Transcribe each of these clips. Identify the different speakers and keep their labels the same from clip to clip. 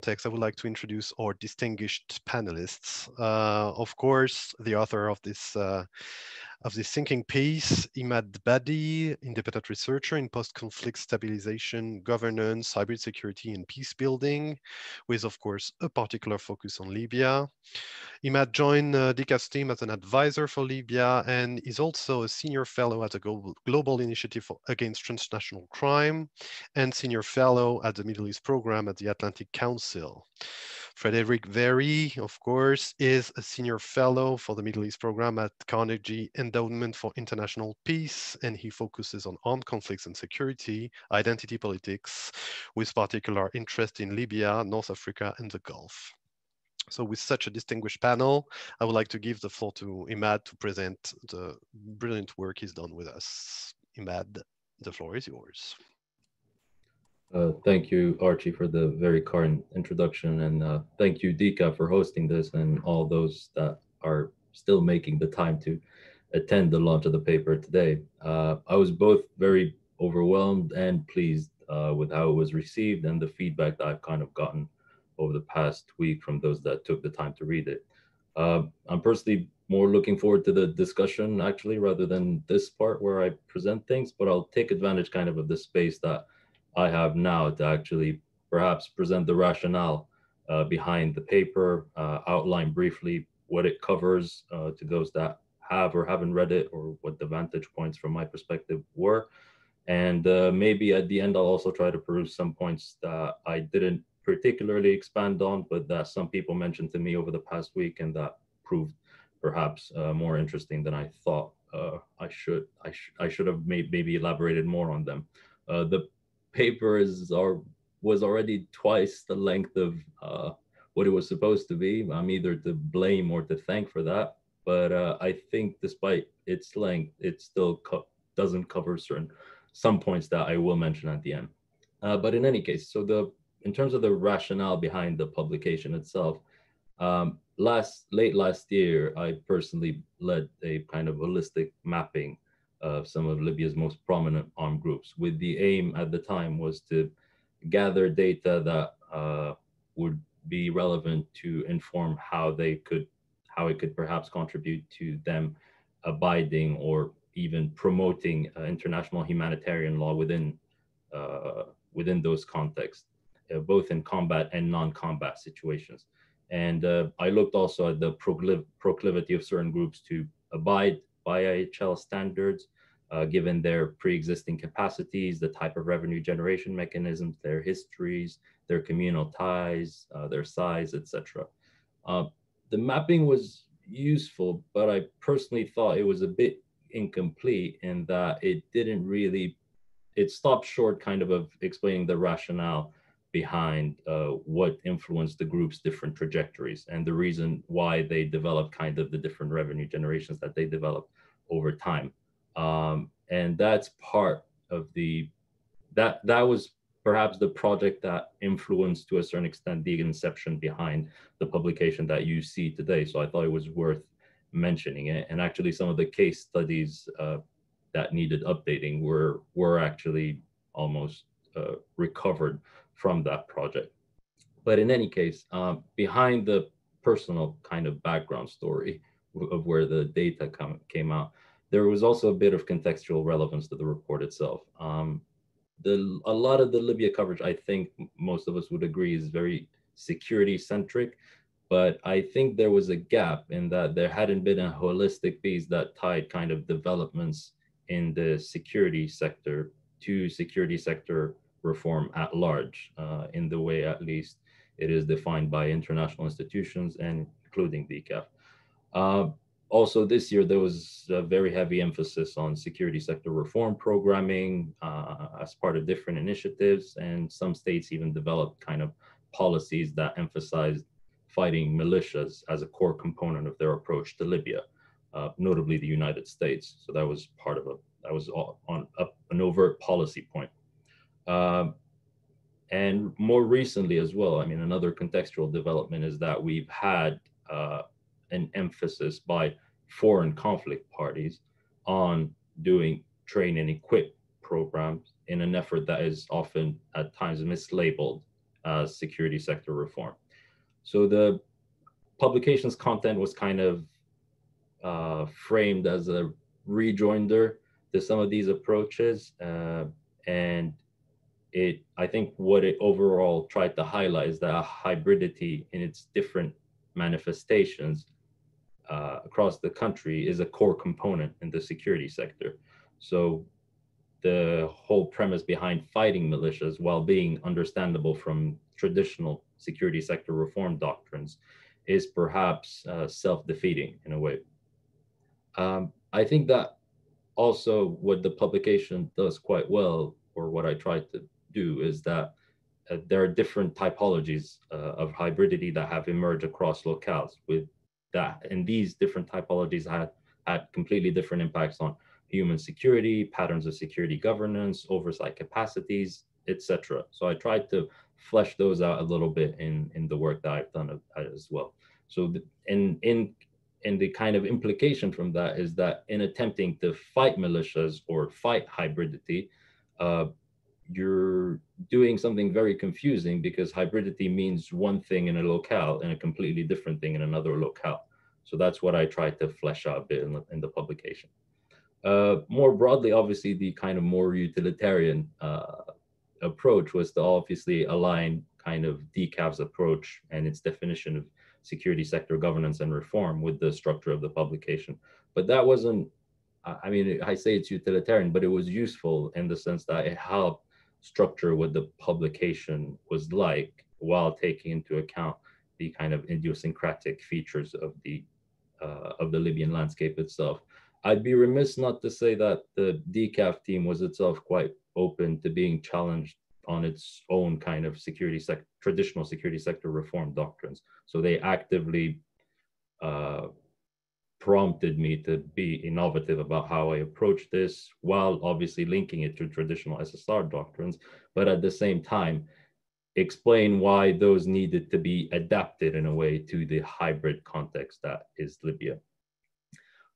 Speaker 1: context, I would like to introduce our distinguished panelists. Of course, the author of this thinking piece, Badi, independent researcher in post-conflict stabilization, governance, hybrid security, and peace building, with, of course, a particular focus on Libya. Imad joined DCAF's team as an advisor for Libya and is also a senior fellow at the Global Initiative Against Transnational Crime and senior fellow at the Middle East Program at the Atlantic Council. Frederic Wehrey, of course, is a senior fellow for the Middle East Program at Carnegie Endowment for International Peace, and he focuses on armed conflicts and security, identity politics, with particular interest in Libya, North Africa, and the Gulf. So with such a distinguished panel, I would like to give the floor to Imad to present the brilliant work he's done with us. Imad, the floor is yours.
Speaker 2: Thank you, Archie, for the very kind introduction, and thank you, DCAF, for hosting this, and all those that are still making the time to attend the launch of the paper today. I was both very overwhelmed and pleased with how it was received and the feedback that I've kind of gotten over the past week from those that took the time to read it. I'm personally more looking forward to the discussion, actually, rather than this part where I present things, but I'll take advantage kind of the space that I have now to actually perhaps present the rationale behind the paper, outline briefly what it covers to those that have or haven't read it, or what the vantage points from my perspective were. And maybe at the end, I'll also try to peruse some points that I didn't particularly expand on, but that some people mentioned to me over the past week and that proved perhaps more interesting than I thought I should have maybe elaborated more on them. The paper was already twice the length of what it was supposed to be. I'm either to blame or to thank for that, but I think despite its length, it still doesn't cover some points that I will mention at the end. But in any case, so in terms of the rationale behind the publication itself, late last year, I personally led a kind of holistic mapping of some of Libya's most prominent armed groups, with the aim at the time was to gather data that would be relevant to inform how it could perhaps contribute to them abiding or even promoting international humanitarian law within those contexts, both in combat and non-combat situations. And I looked also at the proclivity of certain groups to abide by IHL standards, given their pre-existing capacities, the type of revenue generation mechanisms, their histories, their communal ties, their size, etc. The mapping was useful, but I personally thought it was a bit incomplete in that it stopped short kind of explaining the rationale behind what influenced the group's different trajectories and the reason why they developed kind of the different revenue generations that they developed over time. And that's part of that was perhaps the project that influenced to a certain extent the inception behind the publication that you see today. So I thought it was worth mentioning it. And actually some of the case studies that needed updating were actually almost recovered from that project. But in any case, behind the personal kind of background story of where the data came out, there was also a bit of contextual relevance to the report itself. A lot of the Libya coverage, I think most of us would agree, is very security centric, but I think there was a gap in that there hadn't been a holistic piece that tied kind of developments in the security sector to security sector reform at large, in the way at least it is defined by international institutions and including DCAF. Also this year, there was a very heavy emphasis on security sector reform programming as part of different initiatives, and some states even developed kind of policies that emphasized fighting militias as a core component of their approach to Libya, notably the United States. So that was part of an overt policy point. And more recently as well, I mean, another contextual development is that we've had an emphasis by foreign conflict parties on doing train and equip programs in an effort that is often at times mislabeled security sector reform. So the publication's content was kind of framed as a rejoinder to some of these approaches, and I think what it overall tried to highlight is that hybridity in its different manifestations across the country is a core component in the security sector. So the whole premise behind fighting militias, while being understandable from traditional security sector reform doctrines, is perhaps self-defeating in a way. I think that also what the publication does quite well, or what I tried to do, is that there are different typologies of hybridity that have emerged across locales with that, and these different typologies had completely different impacts on human security, patterns of security governance, oversight capacities, etc. So I tried to flesh those out a little bit in the work that I've done as well. So in the kind of implication from that is that in attempting to fight militias or fight hybridity, you're doing something very confusing, because hybridity means one thing in a locale and a completely different thing in another locale. So that's what I tried to flesh out a bit in the publication. More broadly, obviously, the kind of more utilitarian approach was to obviously align kind of DCAF's approach and its definition of security sector governance and reform with the structure of the publication. But that wasn't, I mean, I say it's utilitarian, but it was useful in the sense that it helped structure what the publication was like, while taking into account the kind of idiosyncratic features of the Libyan landscape itself. I'd be remiss not to say that the DCAF team was itself quite open to being challenged on its own kind of traditional security sector reform doctrines. So they actively prompted me to be innovative about how I approach this, while obviously linking it to traditional SSR doctrines, but at the same time, explain why those needed to be adapted in a way to the hybrid context that is Libya.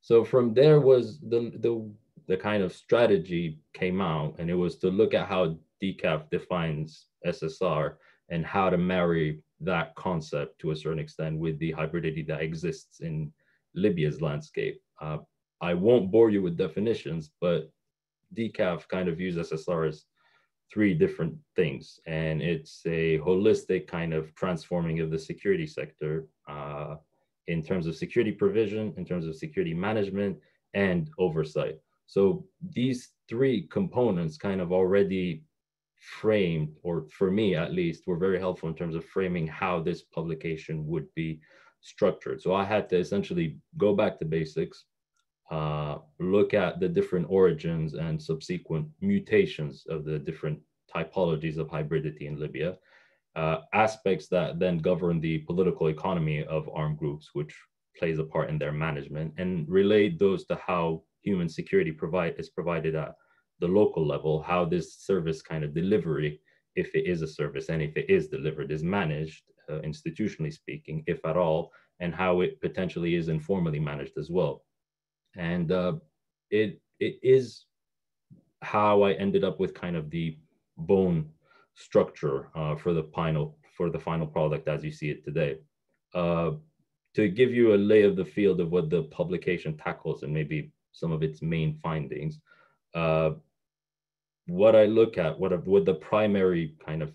Speaker 2: So from there was the kind of strategy came out, and it was to look at how DCAF defines SSR and how to marry that concept to a certain extent with the hybridity that exists in Libya's landscape. I won't bore you with definitions, but DCAF kind of views SSR as three different things, and it's a holistic kind of transforming of the security sector in terms of security provision, in terms of security management, and oversight. So these three components kind of already framed, or for me at least, were very helpful in terms of framing how this publication would be structured. So I had to essentially go back to basics, look at the different origins and subsequent mutations of the different typologies of hybridity in Libya, aspects that then govern the political economy of armed groups, which plays a part in their management, and relate those to how human security is provided at the local level, how this service kind of delivery, if it is a service and if it is delivered, is managed, institutionally speaking, if at all, and how it potentially is informally managed as well. And it is how I ended up with kind of the bone structure for the final product as you see it today. To give you a lay of the field of what the publication tackles and maybe some of its main findings, what I look at, what the primary kind of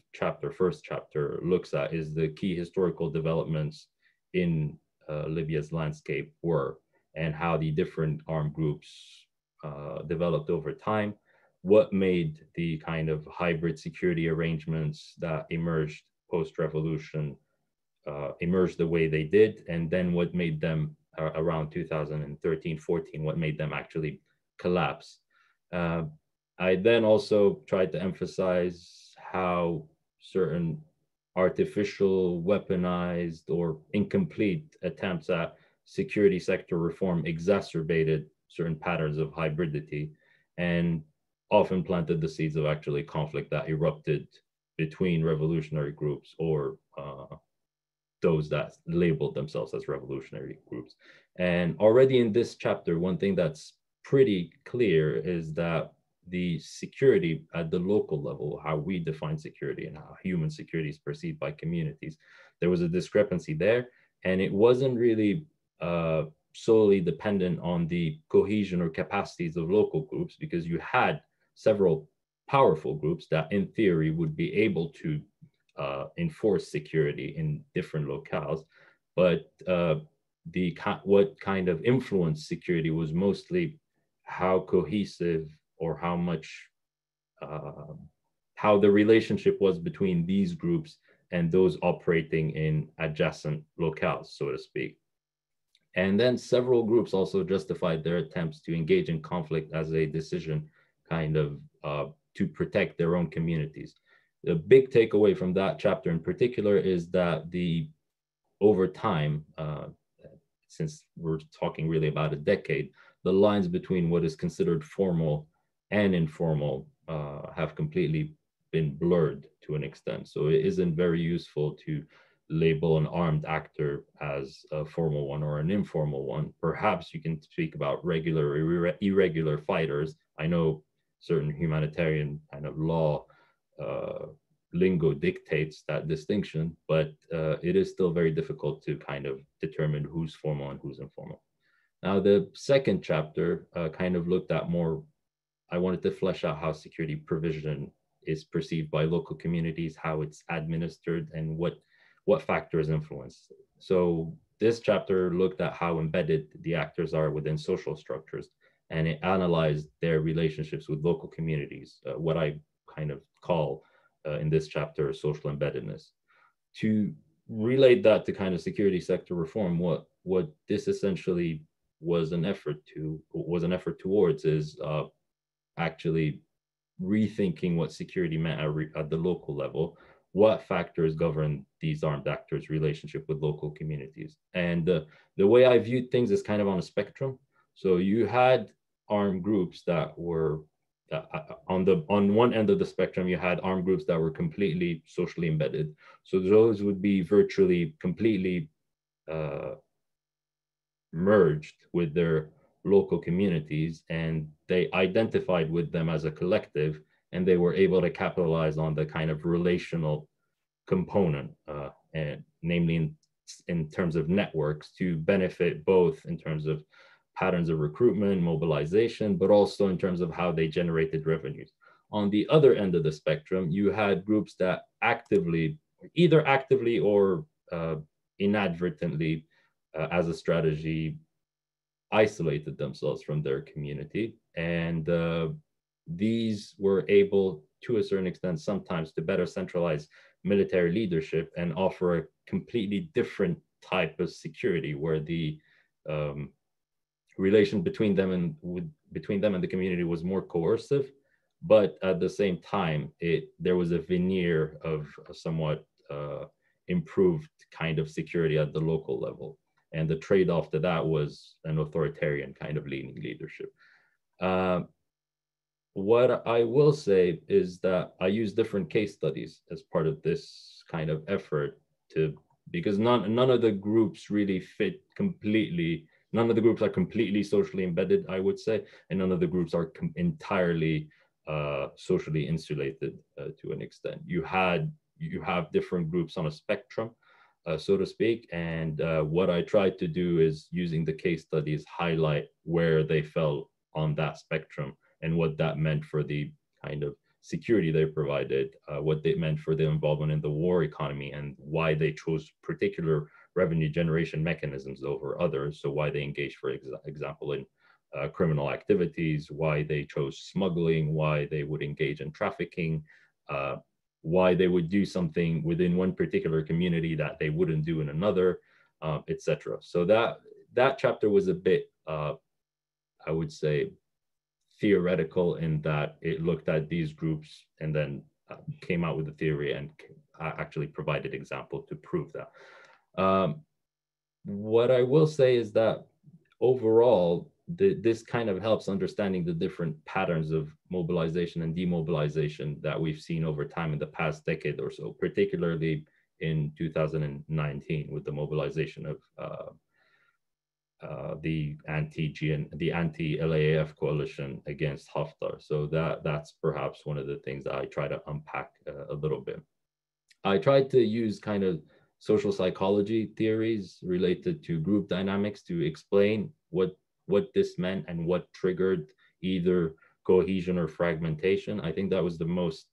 Speaker 2: first chapter looks at, is the key historical developments in Libya's landscape were, and how the different armed groups developed over time, what made the kind of hybrid security arrangements that emerged post-revolution emerge the way they did, and then what made them around 2013-14, what made them actually collapse. I then also tried to emphasize how certain artificial, weaponized, or incomplete attempts at security sector reform exacerbated certain patterns of hybridity and often planted the seeds of actually conflict that erupted between revolutionary groups or those that labeled themselves as revolutionary groups. And already in this chapter, one thing that's pretty clear is that the security at the local level, how we define security and how human security is perceived by communities, there was a discrepancy there. And it wasn't really solely dependent on the cohesion or capacities of local groups, because you had several powerful groups that in theory would be able to enforce security in different locales. But what kind of influenced security was mostly how cohesive or how much, how the relationship was between these groups and those operating in adjacent locales, so to speak. And then several groups also justified their attempts to engage in conflict as a decision kind of to protect their own communities. The big takeaway from that chapter in particular is that over time, since we're talking really about a decade, the lines between what is considered formal and informal have completely been blurred to an extent. So it isn't very useful to label an armed actor as a formal one or an informal one. Perhaps you can speak about regular or irregular fighters. I know certain humanitarian kind of law lingo dictates that distinction, but it is still very difficult to kind of determine who's formal and who's informal. Now, the second chapter kind of looked at more, I wanted to flesh out how security provision is perceived by local communities, how it's administered, and what factors influence. So this chapter looked at how embedded the actors are within social structures, and it analyzed their relationships with local communities, what I kind of call in this chapter social embeddedness. To relate that to kind of security sector reform, what this essentially was an effort towards is actually rethinking what security meant at the local level. What factors govern these armed actors' relationship with local communities? And the way I viewed things is kind of on a spectrum. So you had armed groups that were on one end of the spectrum, you had armed groups that were completely socially embedded. So those would be virtually completely merged with their local communities, and they identified with them as a collective, and they were able to capitalize on the kind of relational component, and namely in terms of networks, to benefit both in terms of patterns of recruitment, mobilization, but also in terms of how they generated revenues. On the other end of the spectrum, you had groups that either actively or inadvertently, as a strategy, isolated themselves from their community. And these were able, to a certain extent, sometimes to better centralize military leadership and offer a completely different type of security, where the relation between them and the community was more coercive, but at the same time, there was a veneer of a somewhat improved kind of security at the local level. And the trade-off to that was an authoritarian kind of leaning leadership. What I will say is that I use different case studies as part of this kind of effort because none of the groups really fit completely. None of the groups are completely socially embedded, I would say, and none of the groups are entirely socially insulated to an extent. You have different groups on a spectrum, so to speak, and what I tried to do is, using the case studies, highlight where they fell on that spectrum and what that meant for the kind of security they provided, what they meant for their involvement in the war economy, and why they chose particular revenue generation mechanisms over others. So why they engaged, for example, in criminal activities, why they chose smuggling, why they would engage in trafficking, why they would do something within one particular community that they wouldn't do in another, etc. So that chapter was a bit, I would say, theoretical, in that it looked at these groups and then came out with a theory and actually provided example to prove that. What I will say is that overall, this kind of helps understanding the different patterns of mobilization and demobilization that we've seen over time in the past decade or so, particularly in 2019 with the mobilization of the anti-LAAF coalition against Haftar. So that's perhaps one of the things that I try to unpack a little bit. I tried to use kind of social psychology theories related to group dynamics to explain what this meant and what triggered either cohesion or fragmentation. I think that was the most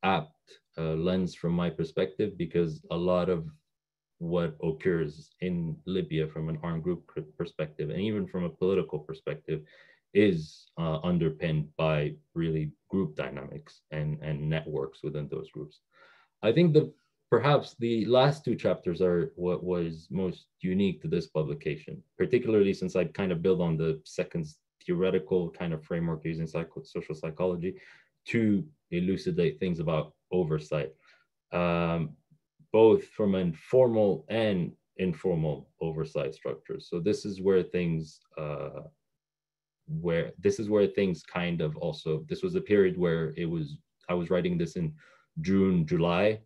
Speaker 2: apt lens from my perspective, because a lot of what occurs in Libya from an armed group perspective and even from a political perspective is underpinned by really group dynamics and networks within those groups. I think perhaps the last two chapters are what was most unique to this publication, particularly since I kind of build on the second theoretical kind of framework using social psychology to elucidate things about oversight, both from an formal and informal oversight structures. So this is where things kind of also, this was a period where I was writing this in June, July.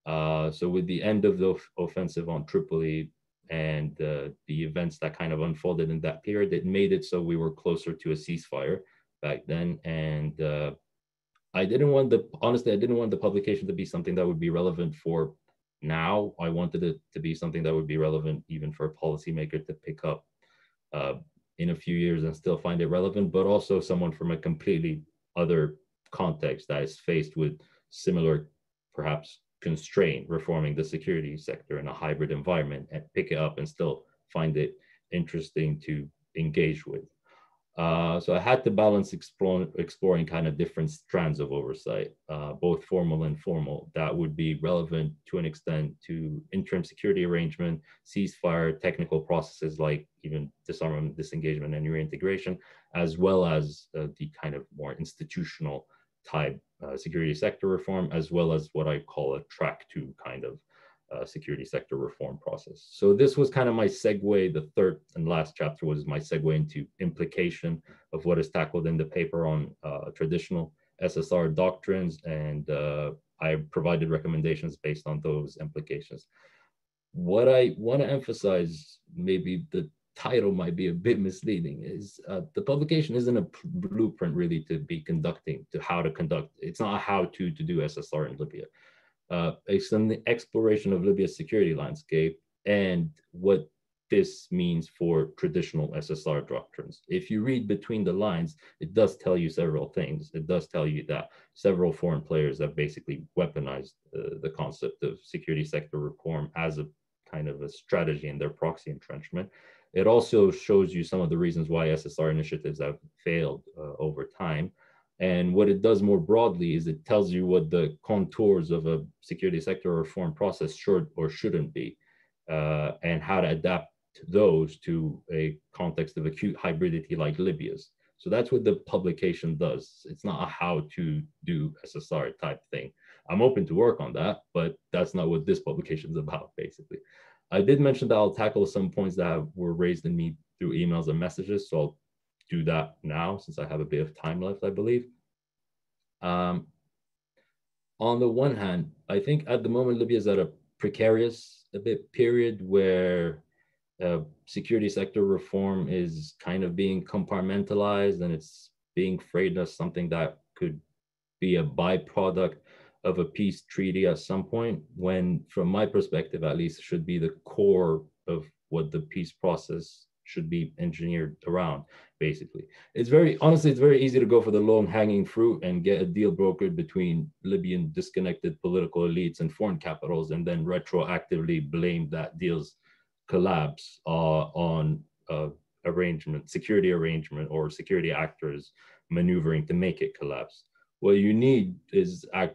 Speaker 2: So with the end of the offensive on Tripoli and the events that kind of unfolded in that period, it made it so we were closer to a ceasefire back then. And honestly, I didn't want the publication to be something that would be relevant for now. I wanted it to be something that would be relevant even for a policymaker to pick up in a few years and still find it relevant, but also someone from a completely other context that is faced with similar, perhaps constraint, reforming the security sector in a hybrid environment, and pick it up and still find it interesting to engage with. So I had to balance exploring kind of different strands of oversight, both formal and informal, that would be relevant to an extent to interim security arrangement, ceasefire, technical processes like even disarmament, disengagement, and reintegration, as well as the kind of more institutional type security sector reform, as well as what I call a track two kind of security sector reform process. So this was kind of my segue. The third and last chapter was my segue into implication of what is tackled in the paper on traditional SSR doctrines, and I provided recommendations based on those implications. What I want to emphasize, maybe the title might be a bit misleading, is the publication isn't a blueprint really to be conducting, to how to conduct. It's not a how-to do SSR in Libya. It's an exploration of Libya's security landscape and what this means for traditional SSR doctrines. If you read between the lines, it does tell you several things. It does tell you that several foreign players have basically weaponized the concept of security sector reform as a kind of a strategy in their proxy entrenchment. It also shows you some of the reasons why SSR initiatives have failed over time. And what it does more broadly is it tells you what the contours of a security sector reform process should or shouldn't be, and how to adapt those to a context of acute hybridity like Libya's. So that's what the publication does. It's not a how to do SSR type thing. I'm open to work on that, but that's not what this publication is about, basically. I did mention that I'll tackle some points that were raised in me through emails and messages, so I'll do that now since I have a bit of time left, I believe. On the one hand, I think at the moment Libya is at a precarious period where security sector reform is kind of being compartmentalized, and it's being framed as something that could be a byproduct of a peace treaty at some point, when from my perspective at least should be the core of what the peace process should be engineered around, basically. It's very easy to go for the long hanging fruit and get a deal brokered between Libyan disconnected political elites and foreign capitals, and then retroactively blame that deal's collapse on security arrangement, or security actors maneuvering to make it collapse. What you need is a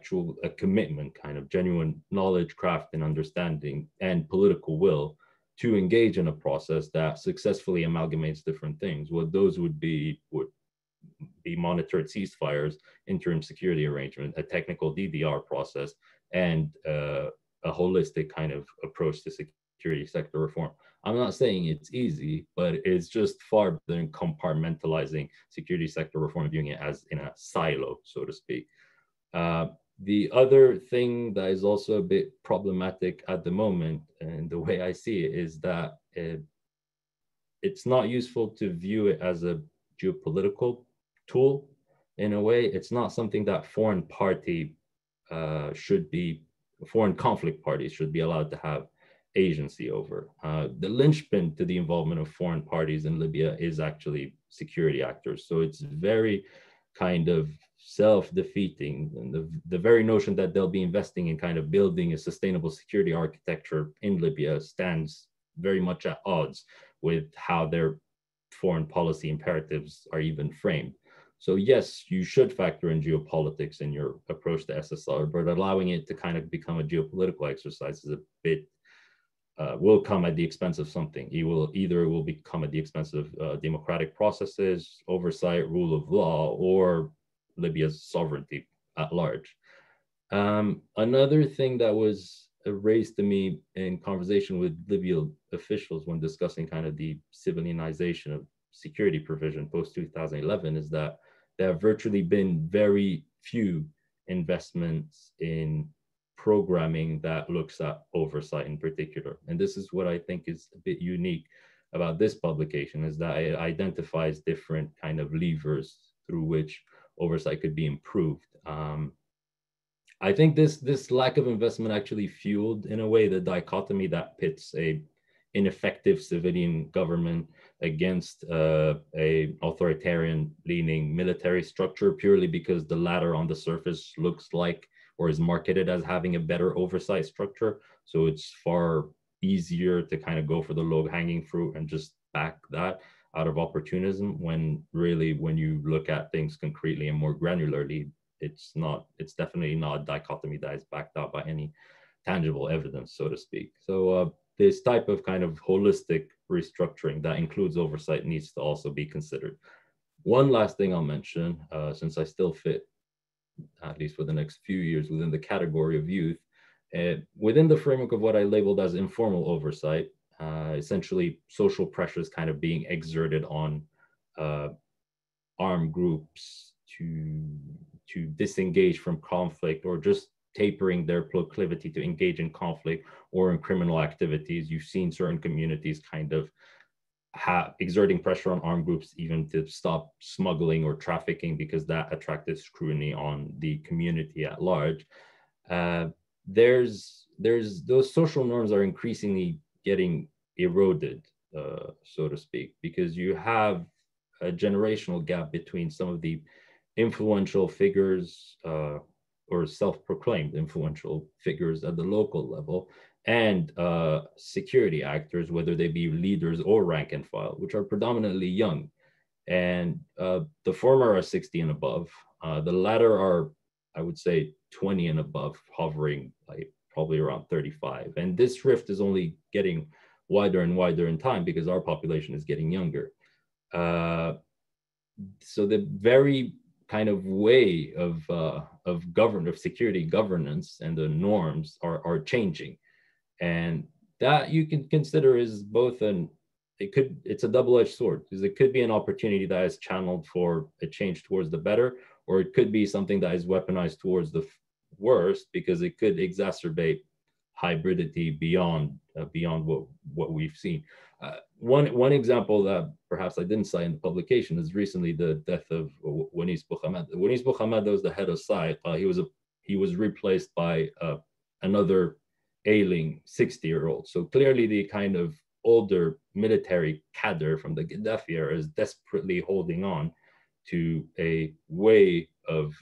Speaker 2: commitment, kind of genuine knowledge, craft, and understanding, and political will to engage in a process that successfully amalgamates different things. What those would be monitored ceasefires, interim security arrangement, a technical DDR process, and a holistic kind of approach to security sector reform. I'm not saying it's easy, but it's just far better than compartmentalizing security sector reform, viewing it as in a silo, so to speak. The other thing that is also a bit problematic at the moment, and the way I see it, is that it's not useful to view it as a geopolitical tool. In a way, it's not something that foreign conflict parties should be allowed to have agency over. The linchpin to the involvement of foreign parties in Libya is actually security actors. So it's very kind of self-defeating. And the very notion that they'll be investing in kind of building a sustainable security architecture in Libya stands very much at odds with how their foreign policy imperatives are even framed. So yes, you should factor in geopolitics in your approach to SSR, but allowing it to kind of become a geopolitical exercise is a bit, will come at the expense of something. It will become at the expense of democratic processes, oversight, rule of law, or Libya's sovereignty at large. Another thing that was raised to me in conversation with Libyan officials when discussing kind of the civilianization of security provision post-2011 is that there have virtually been very few investments in programming that looks at oversight in particular. And this is what I think is a bit unique about this publication, is that it identifies different kind of levers through which oversight could be improved. I think this lack of investment actually fueled, in a way, the dichotomy that pits a ineffective civilian government against a authoritarian-leaning military structure, purely because the latter on the surface looks like, or is marketed as, having a better oversight structure. So it's far easier to kind of go for the low-hanging fruit and just back that out of opportunism, when really, when you look at things concretely and more granularly, it's definitely not a dichotomy that is backed up by any tangible evidence, so to speak. So this type of kind of holistic restructuring that includes oversight needs to also be considered. One last thing I'll mention, since I still fit, at least for the next few years, within the category of youth, within the framework of what I labeled as informal oversight, essentially social pressures kind of being exerted on armed groups to disengage from conflict, or just tapering their proclivity to engage in conflict or in criminal activities. You've seen certain communities kind of exerting pressure on armed groups even to stop smuggling or trafficking, because that attracted scrutiny on the community at large. There's those social norms are increasingly getting eroded, so to speak, because you have a generational gap between some of the influential figures, or self-proclaimed influential figures at the local level, and security actors, whether they be leaders or rank and file, which are predominantly young. And the former are 60 and above. The latter are, I would say, 20 and above, hovering like probably around 35. And this rift is only getting wider and wider in time because our population is getting younger. So the very kind of way of security governance and the norms are changing, and that you can consider is both it's a double-edged sword, because it could be an opportunity that is channeled for a change towards the better, or it could be something that is weaponized towards the worst, because it could exacerbate hybridity beyond what we've seen. One example that perhaps I didn't cite in the publication is recently the death of Wanis Bouhamed. Wanis Bouhamed was the head of SAIQ. He was replaced by another ailing 60-year-old. So clearly the kind of older military cadre from the Gaddafi era is desperately holding on to a way of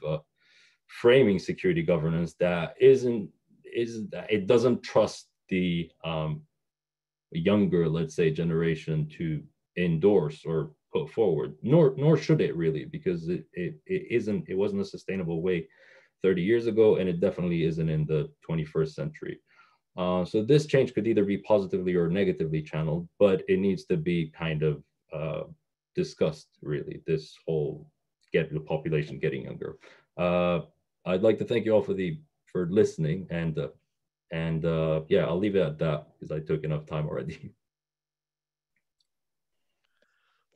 Speaker 2: framing security governance that it doesn't trust the younger, let's say, generation to endorse or put forward, nor should it really, because it wasn't a sustainable way 30 years ago, and it definitely isn't in the 21st century. So this change could either be positively or negatively channeled, but it needs to be kind of discussed, really, this whole the population getting younger. I'd like to thank you all for listening, and yeah, I'll leave it at that because I took enough time already.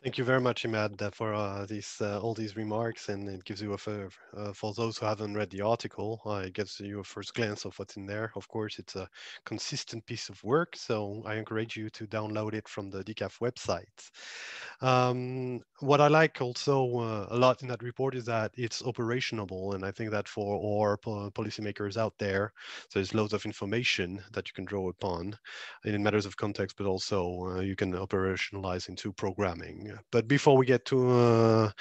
Speaker 1: Thank you very much, Imad, for all these remarks, and it gives you for those who haven't read the article, it gives you a first glance of what's in there. Of course, it's a consistent piece of work, so I encourage you to download it from the DCAF website. What I like also a lot in that report is that it's operationable, and I think that for all policymakers out there, so there's loads of information that you can draw upon in matters of context, but also you can operationalize into programming. But before we get too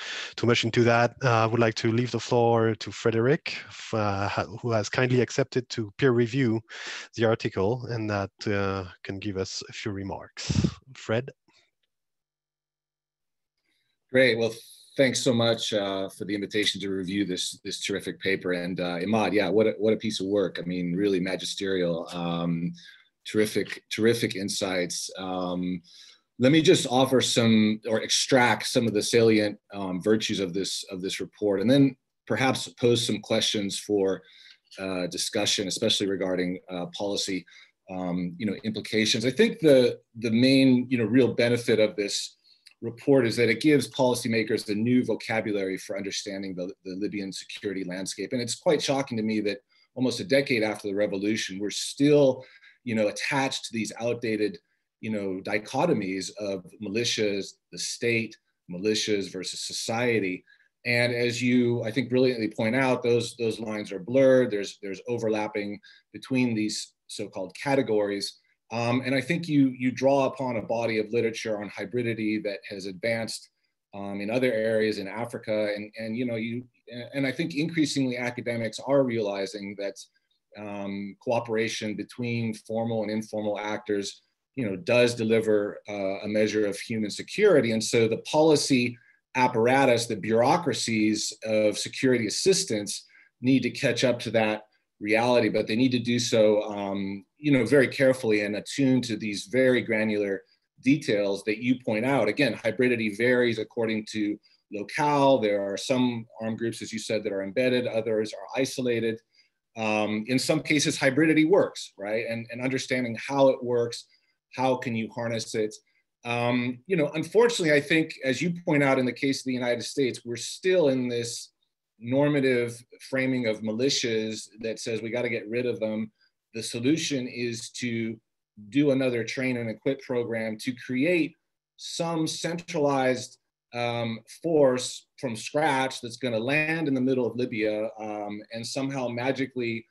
Speaker 1: much into that, I would like to leave the floor to Frederic, who has kindly accepted to peer review the article, and that can give us a few remarks. Fred?
Speaker 3: Great. Well, thanks so much for the invitation to review this terrific paper. And Imad, yeah, what a piece of work. I mean, really magisterial. Terrific insights. Let me just offer some, or extract some of the salient virtues of this report, and then perhaps pose some questions for discussion, especially regarding policy, implications. I think the main, real benefit of this report is that it gives policymakers a new vocabulary for understanding the Libyan security landscape. And it's quite shocking to me that almost a decade after the revolution, we're still, attached to these outdated, dichotomies of militias, the state, militias versus society. And as you, I think, brilliantly point out, those lines are blurred. There's overlapping between these so-called categories. And I think you draw upon a body of literature on hybridity that has advanced in other areas in Africa, and I think increasingly academics are realizing that cooperation between formal and informal actors, does deliver a measure of human security. And so the policy apparatus, the bureaucracies of security assistance need to catch up to that reality, but they need to do so, very carefully and attuned to these very granular details that you point out. Again, hybridity varies according to locale. There are some armed groups, as you said, that are embedded, others are isolated. In some cases, hybridity works, right? And understanding how it works, how can you harness it? Unfortunately, I think, as you point out in the case of the United States, we're still in this normative framing of militias that says we got to get rid of them. The solution is to do another train and equip program to create some centralized force from scratch that's going to land in the middle of Libya and somehow magically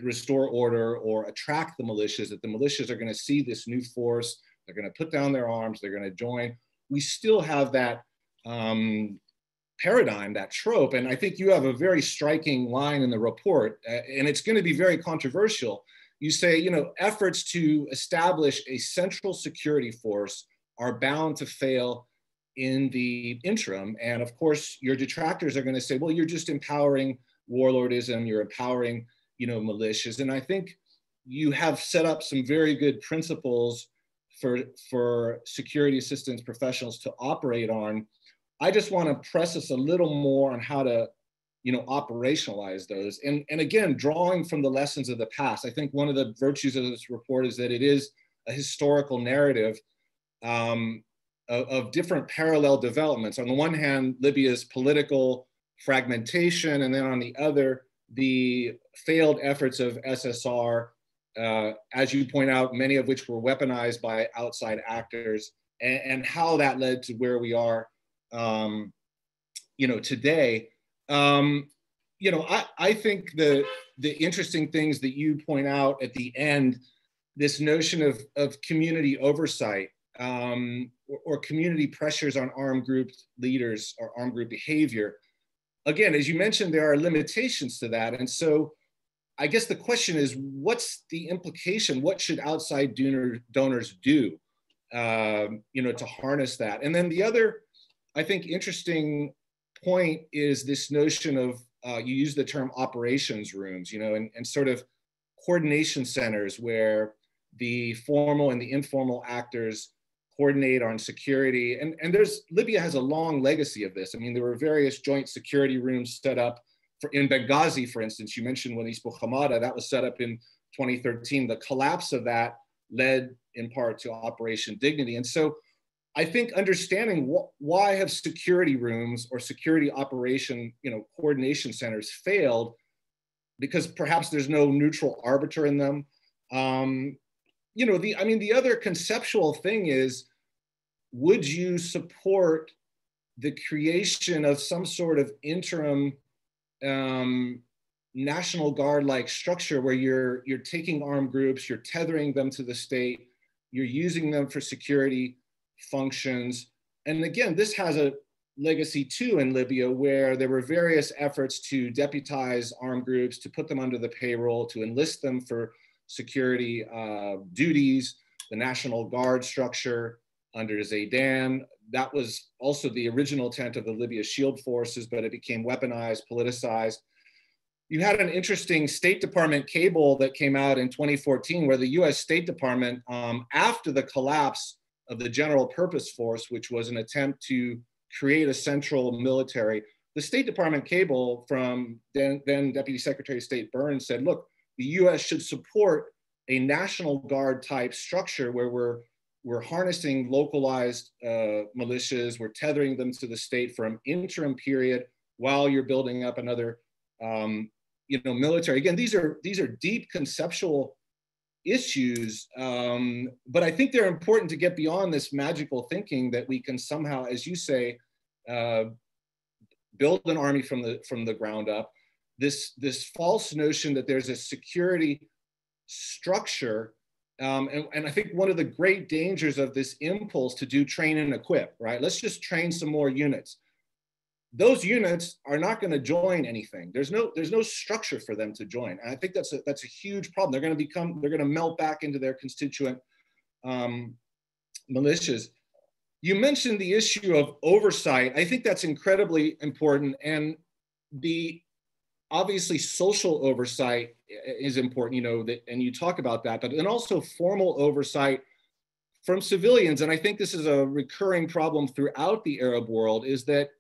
Speaker 3: restore order or attract the militias, that the militias are going to see this new force, they're going to put down their arms, they're going to join. We still have that paradigm, that trope, and I think you have a very striking line in the report, and it's going to be very controversial. You say, efforts to establish a central security force are bound to fail in the interim. And of course, your detractors are going to say, well, you're just empowering warlordism, you're empowering, militias. And I think you have set up some very good principles for security assistance professionals to operate on. I just want to press us a little more on how to, operationalize those. And again, drawing from the lessons of the past. I think one of the virtues of this report is that it is a historical narrative of different parallel developments. On the one hand, Libya's political fragmentation, and then on the other, the failed efforts of SSR, as you point out, many of which were weaponized by outside actors, and how that led to where we are, today. I think the interesting things that you point out at the end, this notion of community oversight, or community pressures on armed group leaders or armed group behavior. Again, as you mentioned, there are limitations to that. And so I guess the question is, what's the implication? What should outside donors do, to harness that? And then the other, I think, interesting point is this notion of, you use the term operations rooms, and sort of coordination centers where the formal and the informal actors coordinate on security. And Libya has a long legacy of this. I mean, there were various joint security rooms set up in Benghazi, for instance. You mentioned Wanispo Hamada, that was set up in 2013. The collapse of that led in part to Operation Dignity. And so I think understanding why have security rooms or security operation, coordination centers failed, because perhaps there's no neutral arbiter in them. The other conceptual thing is, would you support the creation of some sort of interim National Guard-like structure where you're taking armed groups, you're tethering them to the state, you're using them for security functions? And again, this has a legacy too in Libya, where there were various efforts to deputize armed groups, to put them under the payroll, to enlist them for security duties, the National Guard structure under Zaidan. That was also the original intent of the Libya Shield Forces, but it became weaponized, politicized. You had an interesting State Department cable that came out in 2014, where the US State Department, after the collapse of the General Purpose Force, which was an attempt to create a central military, the State Department cable from then Deputy Secretary of State Burns said, look, the US should support a National Guard type structure where we're harnessing localized militias, we're tethering them to the state for an interim period while you're building up another military. Again, these are deep conceptual issues, but I think they're important to get beyond this magical thinking that we can somehow, as you say, build an army from the ground up. This false notion that there's a security structure, and I think one of the great dangers of this impulse to do train and equip, right? Let's just train some more units. Those units are not going to join anything. There's no structure for them to join, and I think that's a huge problem. They're going to melt back into their constituent militias. You mentioned the issue of oversight. I think that's incredibly important, and the obviously social oversight is important. And you talk about that, but then also formal oversight from civilians. And I think this is a recurring problem throughout the Arab world, is that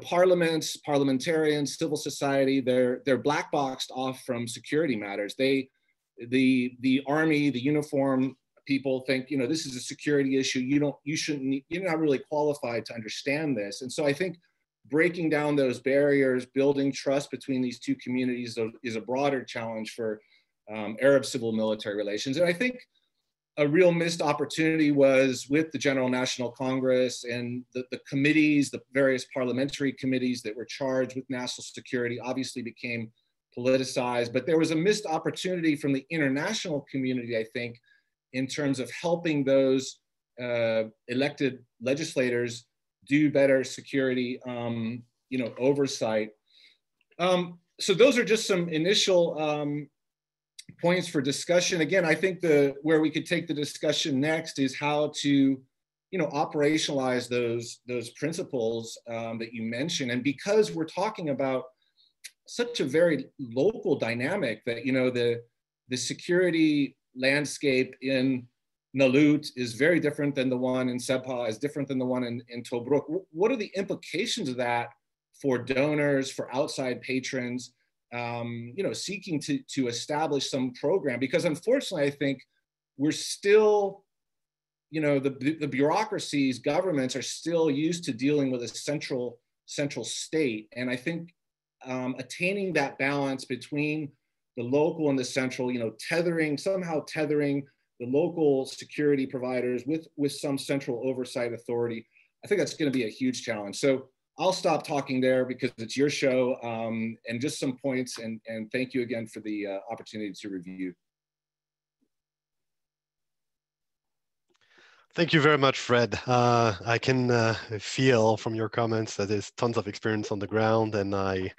Speaker 3: parliaments, parliamentarians, civil society, they're black boxed off from security matters. The army, the uniform people think, this is a security issue. You're not really qualified to understand this. And so I think breaking down those barriers, building trust between these two communities is a broader challenge for Arab civil military relations. And I think a real missed opportunity was with the General National Congress and the committees, the various parliamentary committees that were charged with national security obviously became politicized, but there was a missed opportunity from the international community, I think, in terms of helping those elected legislators do better security, oversight. So those are just some initial points for discussion. Again, I think where we could take the discussion next is how to, operationalize those principles that you mentioned. And because we're talking about such a very local dynamic that, the security landscape in Nalut is very different than the one in Sebha, is different than the one in Tobruk. What are the implications of that for donors, for outside patrons, seeking to establish some program? Because unfortunately, I think we're still, the bureaucracies, governments are still used to dealing with a central state. And I think attaining that balance between the local and the central, somehow tethering the local security providers with some central oversight authority, I think that's going to be a huge challenge. So I'll stop talking there because it's your show, and just some points, and thank you again for the opportunity to review.
Speaker 1: Thank you very much, Fred. I can feel from your comments that there's tons of experience on the ground, and I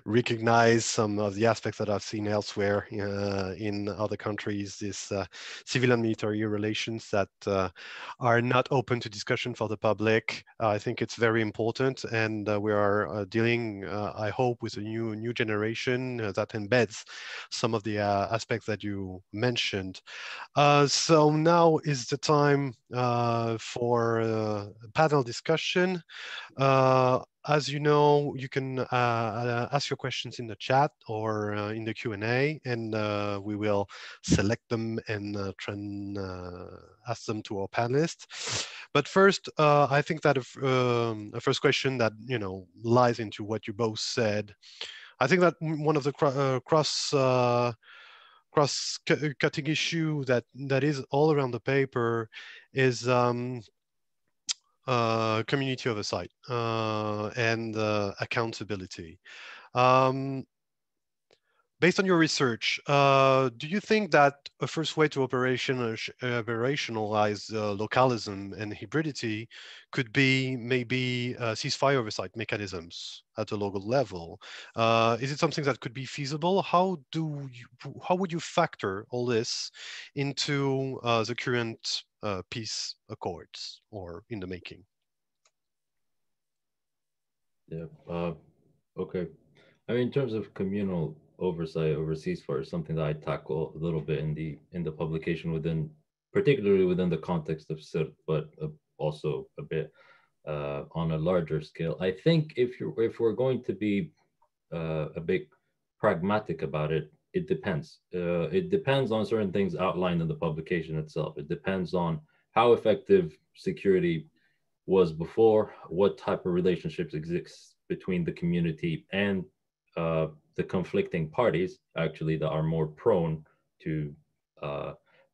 Speaker 1: recognize some of the aspects that I've seen elsewhere in other countries, this civil and military relations that are not open to discussion for the public. I think it's very important, and we are dealing, I hope, with a new generation that embeds some of the aspects that you mentioned. So now is the time for a panel discussion. As you know, you can ask your questions in the chat or in the Q&A, and we will select them and try and ask them to our panelists. But first, I think that a first question that lies into what you both said. I think that one of the cross-cutting issue that is all around the paper is community oversight and accountability. Based on your research, do you think that a first way to operationalize localism and hybridity could be maybe ceasefire oversight mechanisms at a local level? Is it something that could be feasible? How would you factor all this into the current peace accords or in the making?
Speaker 2: Yeah. Okay. I mean, in terms of communal oversight over ceasefire, something that I tackle a little bit in the publication particularly within the context of CIRT, but also a bit on a larger scale. I think if we're going to be a bit pragmatic about it, it depends. It depends on certain things outlined in the publication itself. It depends on how effective security was before, what type of relationships exist between the community and the conflicting parties, actually, that are more prone to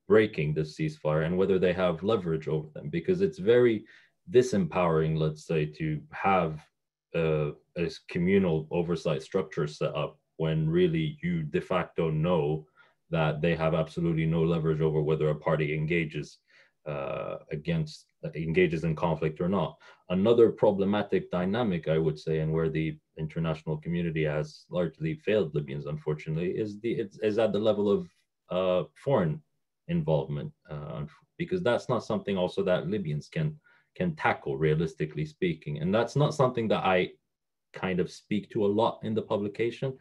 Speaker 2: breaking the ceasefire, and whether they have leverage over them. Because it's very disempowering, let's say, to have a communal oversight structure set up when really you de facto know that they have absolutely no leverage over whether a party engages in conflict or not. Another problematic dynamic, I would say, and where the international community has largely failed Libyans, unfortunately, is at the level of foreign involvement, because that's not something also that Libyans can tackle, realistically speaking. And that's not something that I kind of speak to a lot in the publication,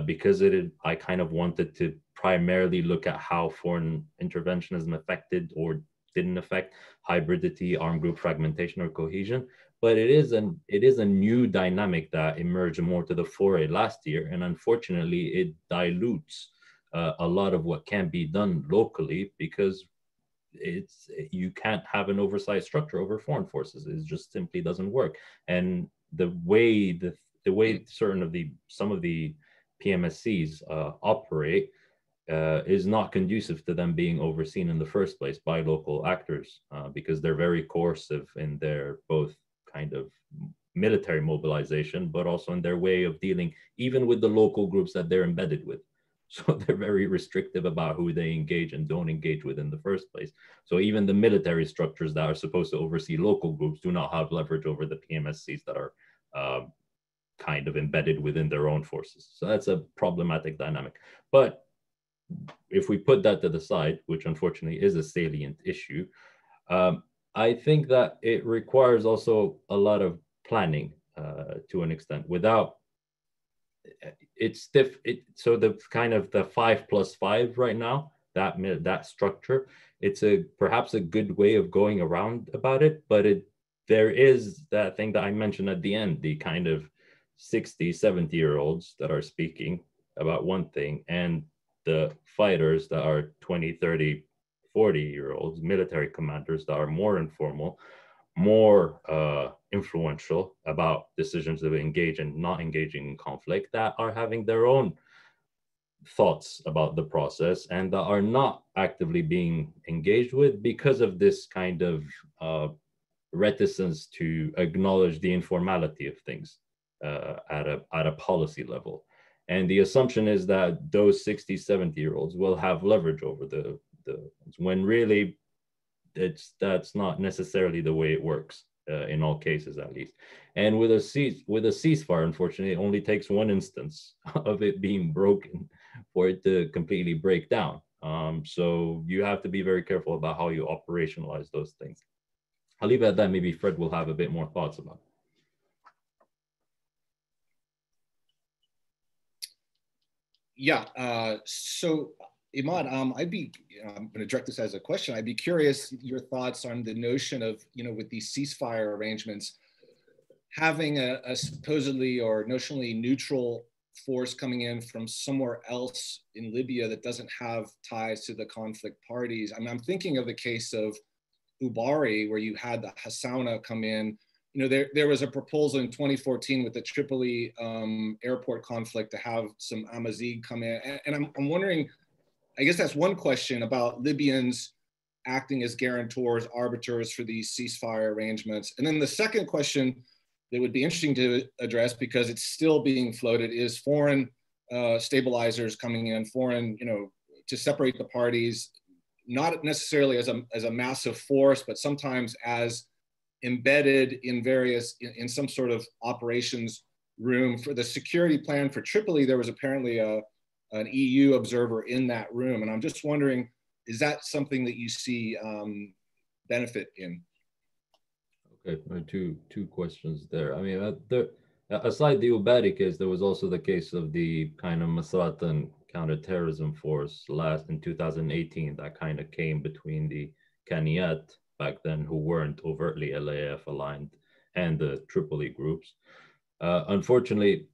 Speaker 2: because I kind of wanted to primarily look at how foreign interventionism affected or didn't affect hybridity, armed group fragmentation, or cohesion. But it is a new dynamic that emerged more to the fore last year, and unfortunately, it dilutes a lot of what can be done locally, because you can't have an oversight structure over foreign forces. It just simply doesn't work. And the way some of the PMSCs operate is not conducive to them being overseen in the first place by local actors, because they're very coercive in their both kind of military mobilization, but also in their way of dealing even with the local groups that they're embedded with. So they're very restrictive about who they engage and don't engage with in the first place. So even the military structures that are supposed to oversee local groups do not have leverage over the PMSCs that are kind of embedded within their own forces. So that's a problematic dynamic. But if we put that to the side, which unfortunately is a salient issue, I think that it requires also a lot of planning to an extent. Without it's stiff. So the kind of the 5+5 right now, that structure, it's perhaps a good way of going around about it, but there is that thing that I mentioned at the end, the kind of 60, 70-year-olds that are speaking about one thing, and the fighters that are 20, 30, 40-year-olds, military commanders that are more informal, more influential about decisions of engage and not engaging in conflict, that are having their own thoughts about the process and that are not actively being engaged with because of this kind of reticence to acknowledge the informality of things at a policy level. And the assumption is that those 60, 70-year-olds will have leverage over the when really that's not necessarily the way it works in all cases, at least. And with a ceasefire, unfortunately, it only takes one instance of it being broken for it to completely break down. So you have to be very careful about how you operationalize those things. I'll leave it at that. Maybe Fred will have a bit more thoughts about it.
Speaker 3: Yeah, so Imad, I'm going to direct this as a question. I'd be curious your thoughts on the notion of, with these ceasefire arrangements, having a supposedly or notionally neutral force coming in from somewhere else in Libya that doesn't have ties to the conflict parties. I mean, I'm thinking of the case of Ubari, where you had the Hassauna come in, there was a proposal in 2014 with the Tripoli airport conflict to have some Amazigh come in. And I'm wondering, I guess that's one question about Libyans acting as guarantors, arbiters for these ceasefire arrangements. And then the second question that would be interesting to address, because it's still being floated, is foreign stabilizers coming in, foreign, to separate the parties, not necessarily as a massive force, but sometimes as embedded in in some sort of operations room. For the security plan for Tripoli, there was apparently an EU observer in that room. And I'm just wondering, is that something that you see benefit in?
Speaker 2: Okay, two questions there. I mean, aside the Badi case, there was also the case of the kind of Masratan counterterrorism force in 2018 that kind of came between the Kaniyat back then, who weren't overtly LAF aligned, and the Tripoli groups. Unfortunately,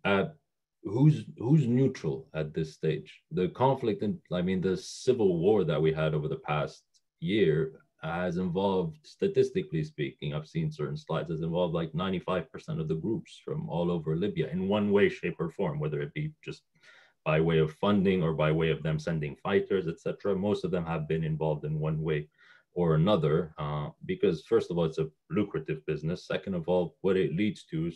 Speaker 2: who's neutral at this stage? The conflict, the civil war that we had over the past year has involved, statistically speaking, I've seen certain slides, has involved like 95% of the groups from all over Libya in one way, shape, or form, whether it be just by way of funding or by way of them sending fighters, etc. Most of them have been involved in one way or another, because first of all, it's a lucrative business. Second of all, what it leads to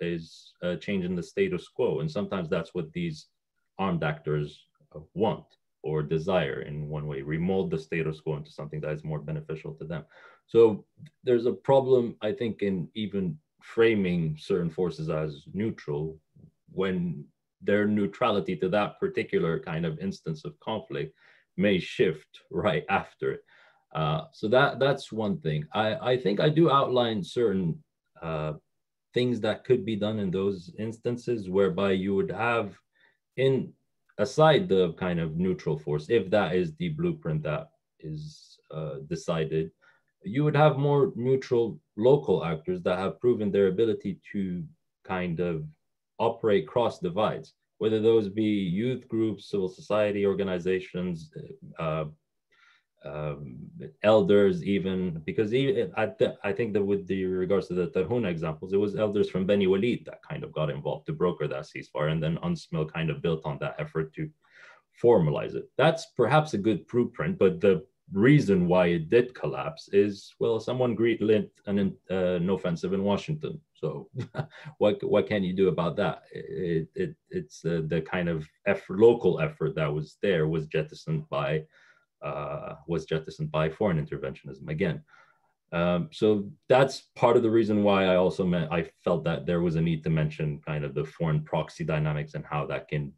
Speaker 2: is a change in the status quo. And sometimes that's what these armed actors want or desire in one way, remold the status quo into something that is more beneficial to them. So there's a problem, I think, in even framing certain forces as neutral when their neutrality to that particular kind of instance of conflict may shift right after it. So that's one thing. I think I do outline certain things that could be done in those instances whereby you would have, aside the kind of neutral force, if that is the blueprint that is decided, you would have more neutral local actors that have proven their ability to kind of operate cross divides, whether those be youth groups, civil society organizations, elders even, because I think that with the regards to the Tarhuna examples, it was elders from Beni Walid that kind of got involved to broker that ceasefire, and then UNSMIL kind of built on that effort to formalize it. That's perhaps a good blueprint, but the reason why it did collapse is, well, someone lit an offensive in Washington. So what can you do about that? It's the kind of local effort that was there was jettisoned by foreign interventionism again. So that's part of the reason why I felt that there was a need to mention kind of the foreign proxy dynamics and how that can,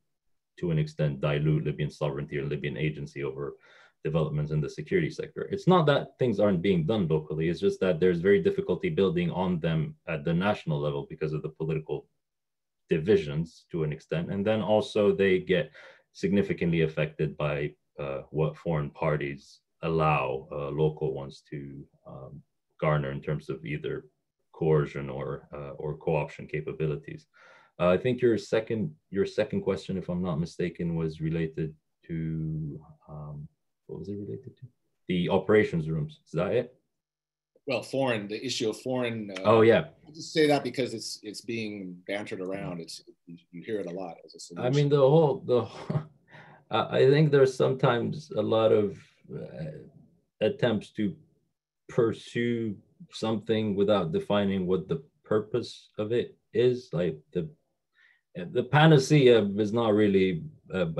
Speaker 2: to an extent, dilute Libyan sovereignty or Libyan agency over developments in the security sector. It's not that things aren't being done locally, it's just that there's very difficulty building on them at the national level because of the political divisions to an extent. And then also they get significantly affected by what foreign parties allow local ones to garner in terms of either coercion or co-option capabilities. I think your second question, if I'm not mistaken, was related to what was it related to? The operations rooms. Is that it?
Speaker 3: Well, the issue of foreign.
Speaker 2: Oh yeah.
Speaker 3: I just say that because it's being bantered around. You hear it a lot as a solution.
Speaker 2: I mean, I think there's sometimes a lot of attempts to pursue something without defining what the purpose of it is. Like the panacea is not really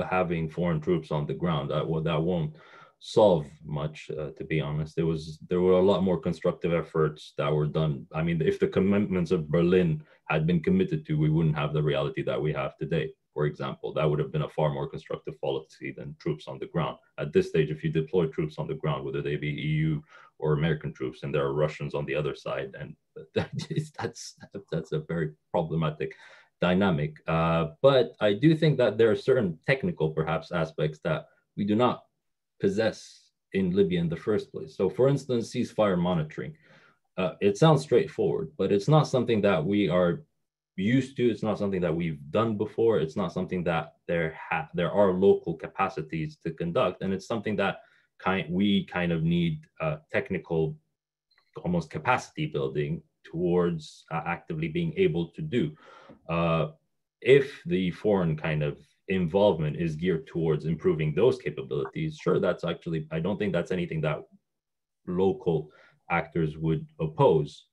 Speaker 2: having foreign troops on the ground. That won't solve much, to be honest. There were a lot more constructive efforts that were done. I mean, if the commitments of Berlin had been committed to, we wouldn't have the reality that we have today. For example, that would have been a far more constructive policy than troops on the ground. At this stage, if you deploy troops on the ground, whether they be EU or American troops, and there are Russians on the other side, and that's a very problematic dynamic. But I do think that there are certain technical, perhaps, aspects that we do not possess in Libya in the first place. So, for instance, ceasefire monitoring. It sounds straightforward, but it's not something that we are used to. It's not something that we've done before. It's not something that there are local capacities to conduct, and it's something that we kind of need technical almost capacity building towards actively being able to do. If the foreign kind of involvement is geared towards improving those capabilities, sure, that's actually, I don't think that's anything that local actors would oppose.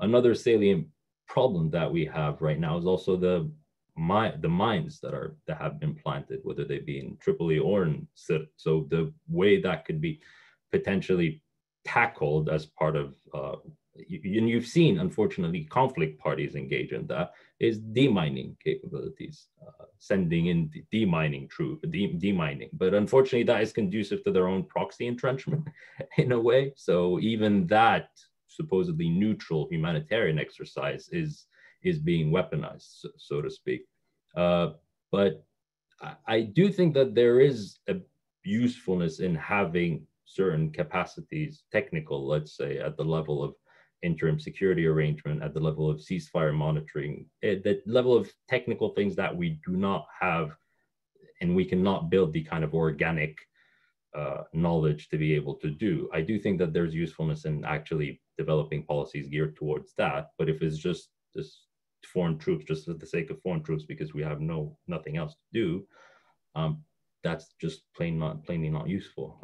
Speaker 2: Another salient problem that we have right now is also the mines that have been planted, whether they be in Tripoli or in Sirte. So the way that could be potentially tackled as part of, and you've seen, unfortunately, conflict parties engage in that, is demining capabilities, sending in demining troops, demining. But unfortunately, that is conducive to their own proxy entrenchment in a way. So even that supposedly neutral humanitarian exercise is being weaponized, so to speak. But I do think that there is a usefulness in having certain capacities, technical, let's say, at the level of interim security arrangement, at the level of ceasefire monitoring, that level of technical things that we do not have, and we cannot build the kind of organic knowledge to be able to do. I do think that there's usefulness in actually developing policies geared towards that. But if it's just this foreign troops, just for the sake of foreign troops, because we have nothing else to do, that's just plainly not useful.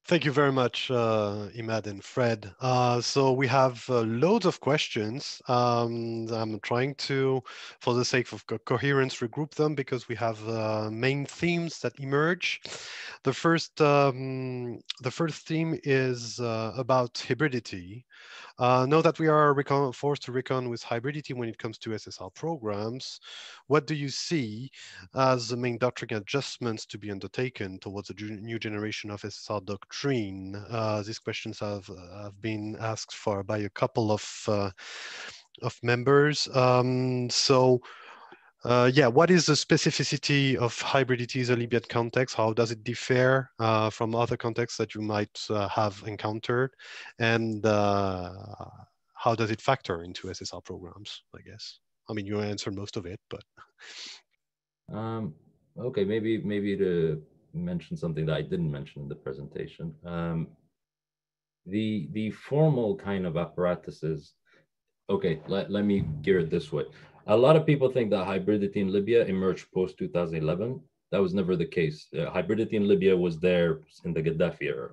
Speaker 1: Thank you very much, Imad and Fred. So we have loads of questions. I'm trying to, for the sake of coherence, regroup them because we have main themes that emerge. The first theme is about hybridity. Now that we are forced to reckon with hybridity when it comes to SSR programs, what do you see as the main doctrine adjustments to be undertaken towards a new generation of SSR doctrine? These questions have been asked for by a couple of members. Yeah, what is the specificity of hybridity in the Libyan context? How does it differ from other contexts that you might have encountered? And how does it factor into SSR programs, I guess? I mean, you answered most of it, but.
Speaker 2: Okay, maybe to mention something that I didn't mention in the presentation. The formal kind of apparatuses, okay, let me gear it this way. A lot of people think that hybridity in Libya emerged post-2011. That was never the case. Hybridity in Libya was there in the Gaddafi era.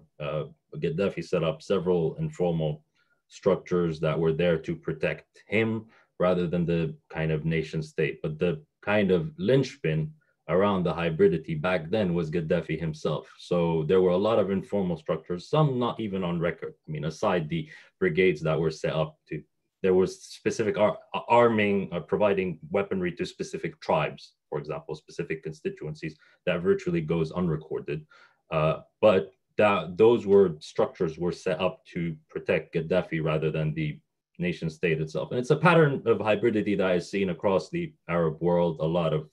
Speaker 2: Gaddafi set up several informal structures that were there to protect him rather than the kind of nation state. But the kind of linchpin around the hybridity back then was Gaddafi himself. So there were a lot of informal structures, some not even on record. I mean, aside the brigades that were set up to, there was specific arming, providing weaponry to specific tribes, for example, specific constituencies, that virtually goes unrecorded. But those structures were set up to protect Gaddafi rather than the nation state itself. And it's a pattern of hybridity that is seen across the Arab world. A lot of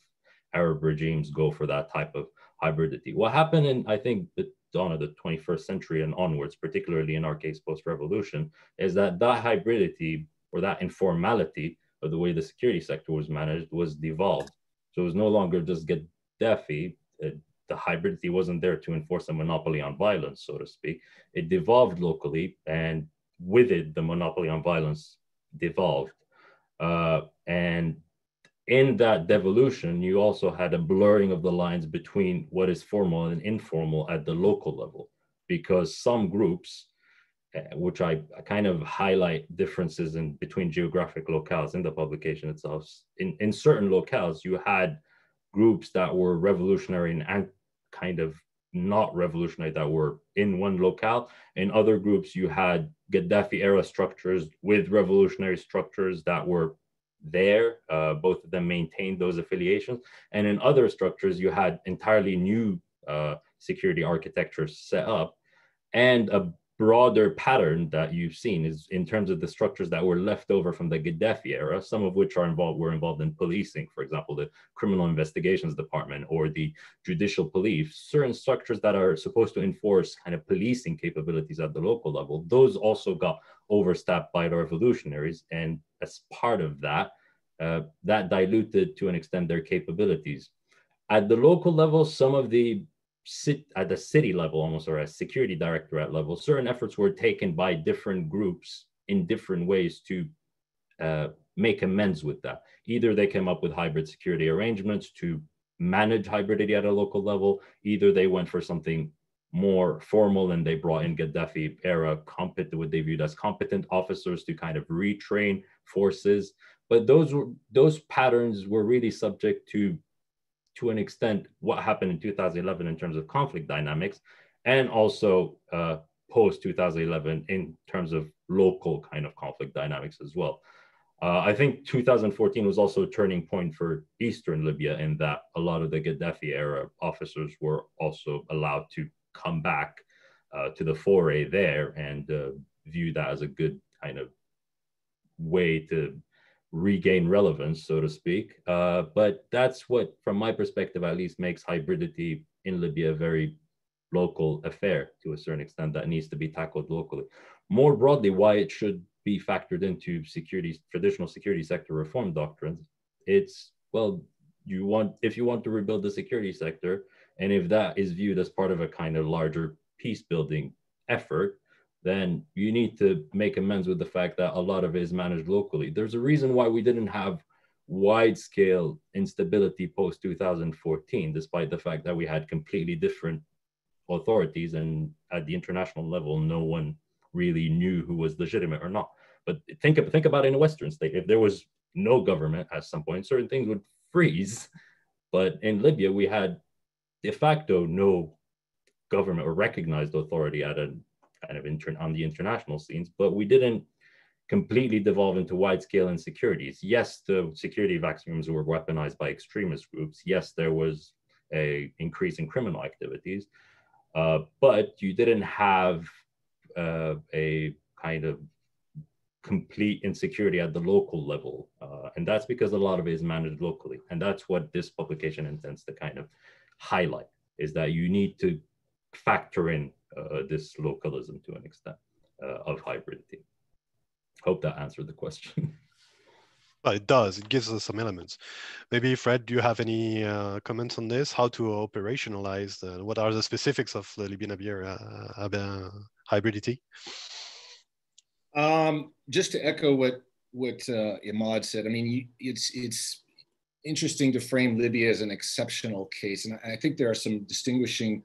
Speaker 2: Arab regimes go for that type of hybridity. What happened in, I think, the dawn of the 21st century and onwards, particularly in our case post-revolution, is that hybridity, or that informality of the way the security sector was managed, was devolved. So it was no longer just Gaddafi. The hybridity wasn't there to enforce a monopoly on violence, so to speak. It devolved locally, and with it, the monopoly on violence devolved. And in that devolution, you also had a blurring of the lines between what is formal and informal at the local level, because some groups, which I kind of highlight differences in between geographic locales in the publication itself. In certain locales, you had groups that were revolutionary and kind of not revolutionary that were in one locale. In other groups, you had Gaddafi era structures with revolutionary structures that were there. Both of them maintained those affiliations. And in other structures, you had entirely new security architectures set up. And a broader pattern that you've seen is in terms of the structures that were left over from the Gaddafi era, some of which were involved in policing, for example, the Criminal Investigations Department or the Judicial Police, certain structures that are supposed to enforce kind of policing capabilities at the local level. Those also got overstepped by the revolutionaries. And as part of that, that diluted to an extent their capabilities. At the local level, some of the at the city level almost, or a security directorate level, certain efforts were taken by different groups in different ways to make amends with that. Either they came up with hybrid security arrangements to manage hybridity at a local level, either they went for something more formal and they brought in Gaddafi era what they viewed as competent officers to kind of retrain forces. But those patterns were really subject to an extent what happened in 2011 in terms of conflict dynamics, and also post 2011 in terms of local kind of conflict dynamics as well. I think 2014 was also a turning point for Eastern Libya in that a lot of the Gaddafi era officers were also allowed to come back to the foray there and view that as a good kind of way to regain relevance, so to speak. But that's what, from my perspective at least, makes hybridity in Libya a very local affair to a certain extent that needs to be tackled locally. More broadly, why it should be factored into traditional security sector reform doctrines, it's, well, if you want to rebuild the security sector, and if that is viewed as part of a kind of larger peace building effort, then you need to make amends with the fact that a lot of it is managed locally. There's a reason why we didn't have wide-scale instability post-2014, despite the fact that we had completely different authorities, and at the international level, no one really knew who was legitimate or not. But think about it in a Western state. If there was no government at some point, certain things would freeze. But in Libya, we had de facto no government or recognized authority at a kind of on the international scenes, but we didn't completely devolve into wide-scale insecurities. Yes, the security vacuums were weaponized by extremist groups. Yes, there was an increase in criminal activities, but you didn't have a kind of complete insecurity at the local level. And that's because a lot of it is managed locally. And that's what this publication intends to kind of highlight, is that you need to factor in this localism to an extent of hybridity. Hope that answered the question.
Speaker 1: Well, it does. It gives us some elements. Maybe, Fred, do you have any comments on this? How to operationalize, what are the specifics of the Libyan hybridity?
Speaker 3: Just to echo what Emad said, I mean, it's interesting to frame Libya as an exceptional case. And I think there are some distinguishing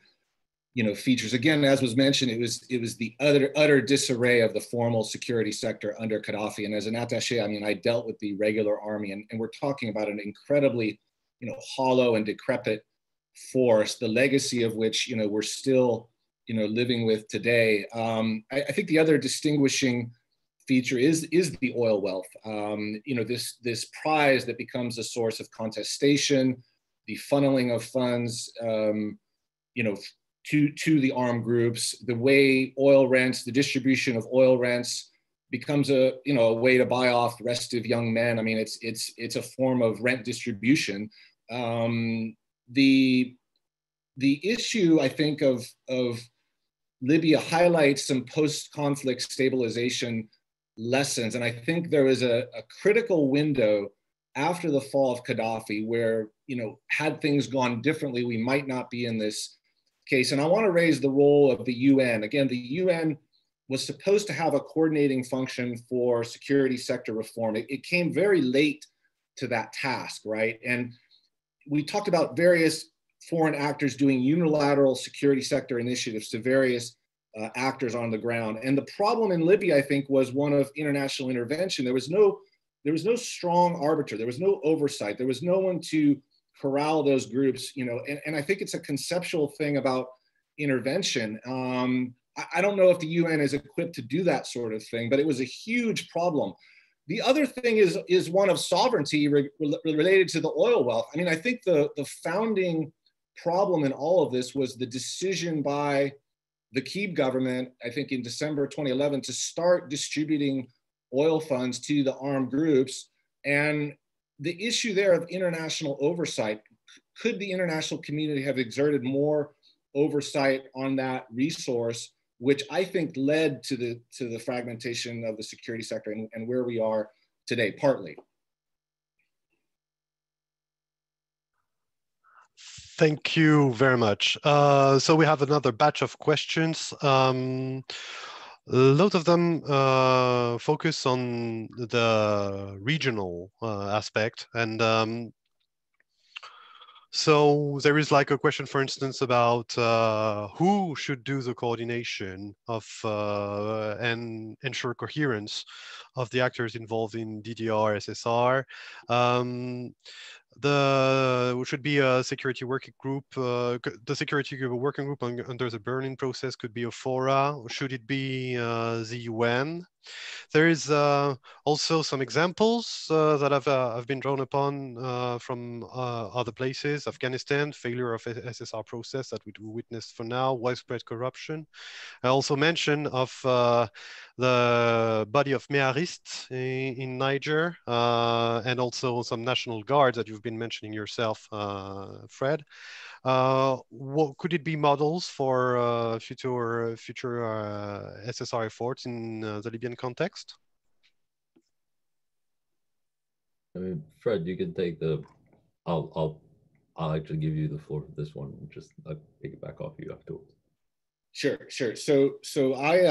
Speaker 3: features. Again, as was mentioned, it was the utter disarray of the formal security sector under Gaddafi. And as an attaché, I mean, I dealt with the regular army, and we're talking about an incredibly, hollow and decrepit force, the legacy of which, we're still, living with today. I think the other distinguishing feature is the oil wealth. This prize that becomes a source of contestation, the funneling of funds, to the armed groups, the way oil rents, the distribution of oil rents becomes a way to buy off restive young men. I mean, it's a form of rent distribution. The issue, I think, of Libya highlights some post-conflict stabilization lessons. And I think there was a critical window after the fall of Gaddafi where, had things gone differently, we might not be in this case. And I want to raise the role of the UN. Again, the UN was supposed to have a coordinating function for security sector reform. It came very late to that task, right? And we talked about various foreign actors doing unilateral security sector initiatives to various actors on the ground. And the problem in Libya, I think, was one of international intervention. There was no strong arbiter. There was no oversight. There was no one to corral those groups, and I think it's a conceptual thing about intervention. I don't know if the UN is equipped to do that sort of thing, but it was a huge problem. The other thing is one of sovereignty related to the oil wealth. I mean, I think the founding problem in all of this was the decision by the Kyiv government, I think in December 2011, to start distributing oil funds to the armed groups. And the issue there of international oversight, could the international community have exerted more oversight on that resource, which I think led to the fragmentation of the security sector and where we are today, partly.
Speaker 1: Thank you very much. So we have another batch of questions. A lot of them focus on the regional aspect. And so there is like a question, for instance, about who should do the coordination of and ensure coherence of the actors involved in DDR, SSR. There should be a security working group. The security working group under the Berlin process could be a fora. Should it be the UN? There is also some examples that have been drawn upon from other places. Afghanistan, failure of SSR process that we witnessed for now, widespread corruption. I also mentioned of the body of Meharist in Niger, and also some National Guards that you've been mentioning yourself, Fred. What could it be models for future SSR efforts in the Libyan context?
Speaker 2: I mean, Fred, you can take the. I'll actually give you the floor for this one. Just pick it back off you afterwards.
Speaker 3: Sure. So I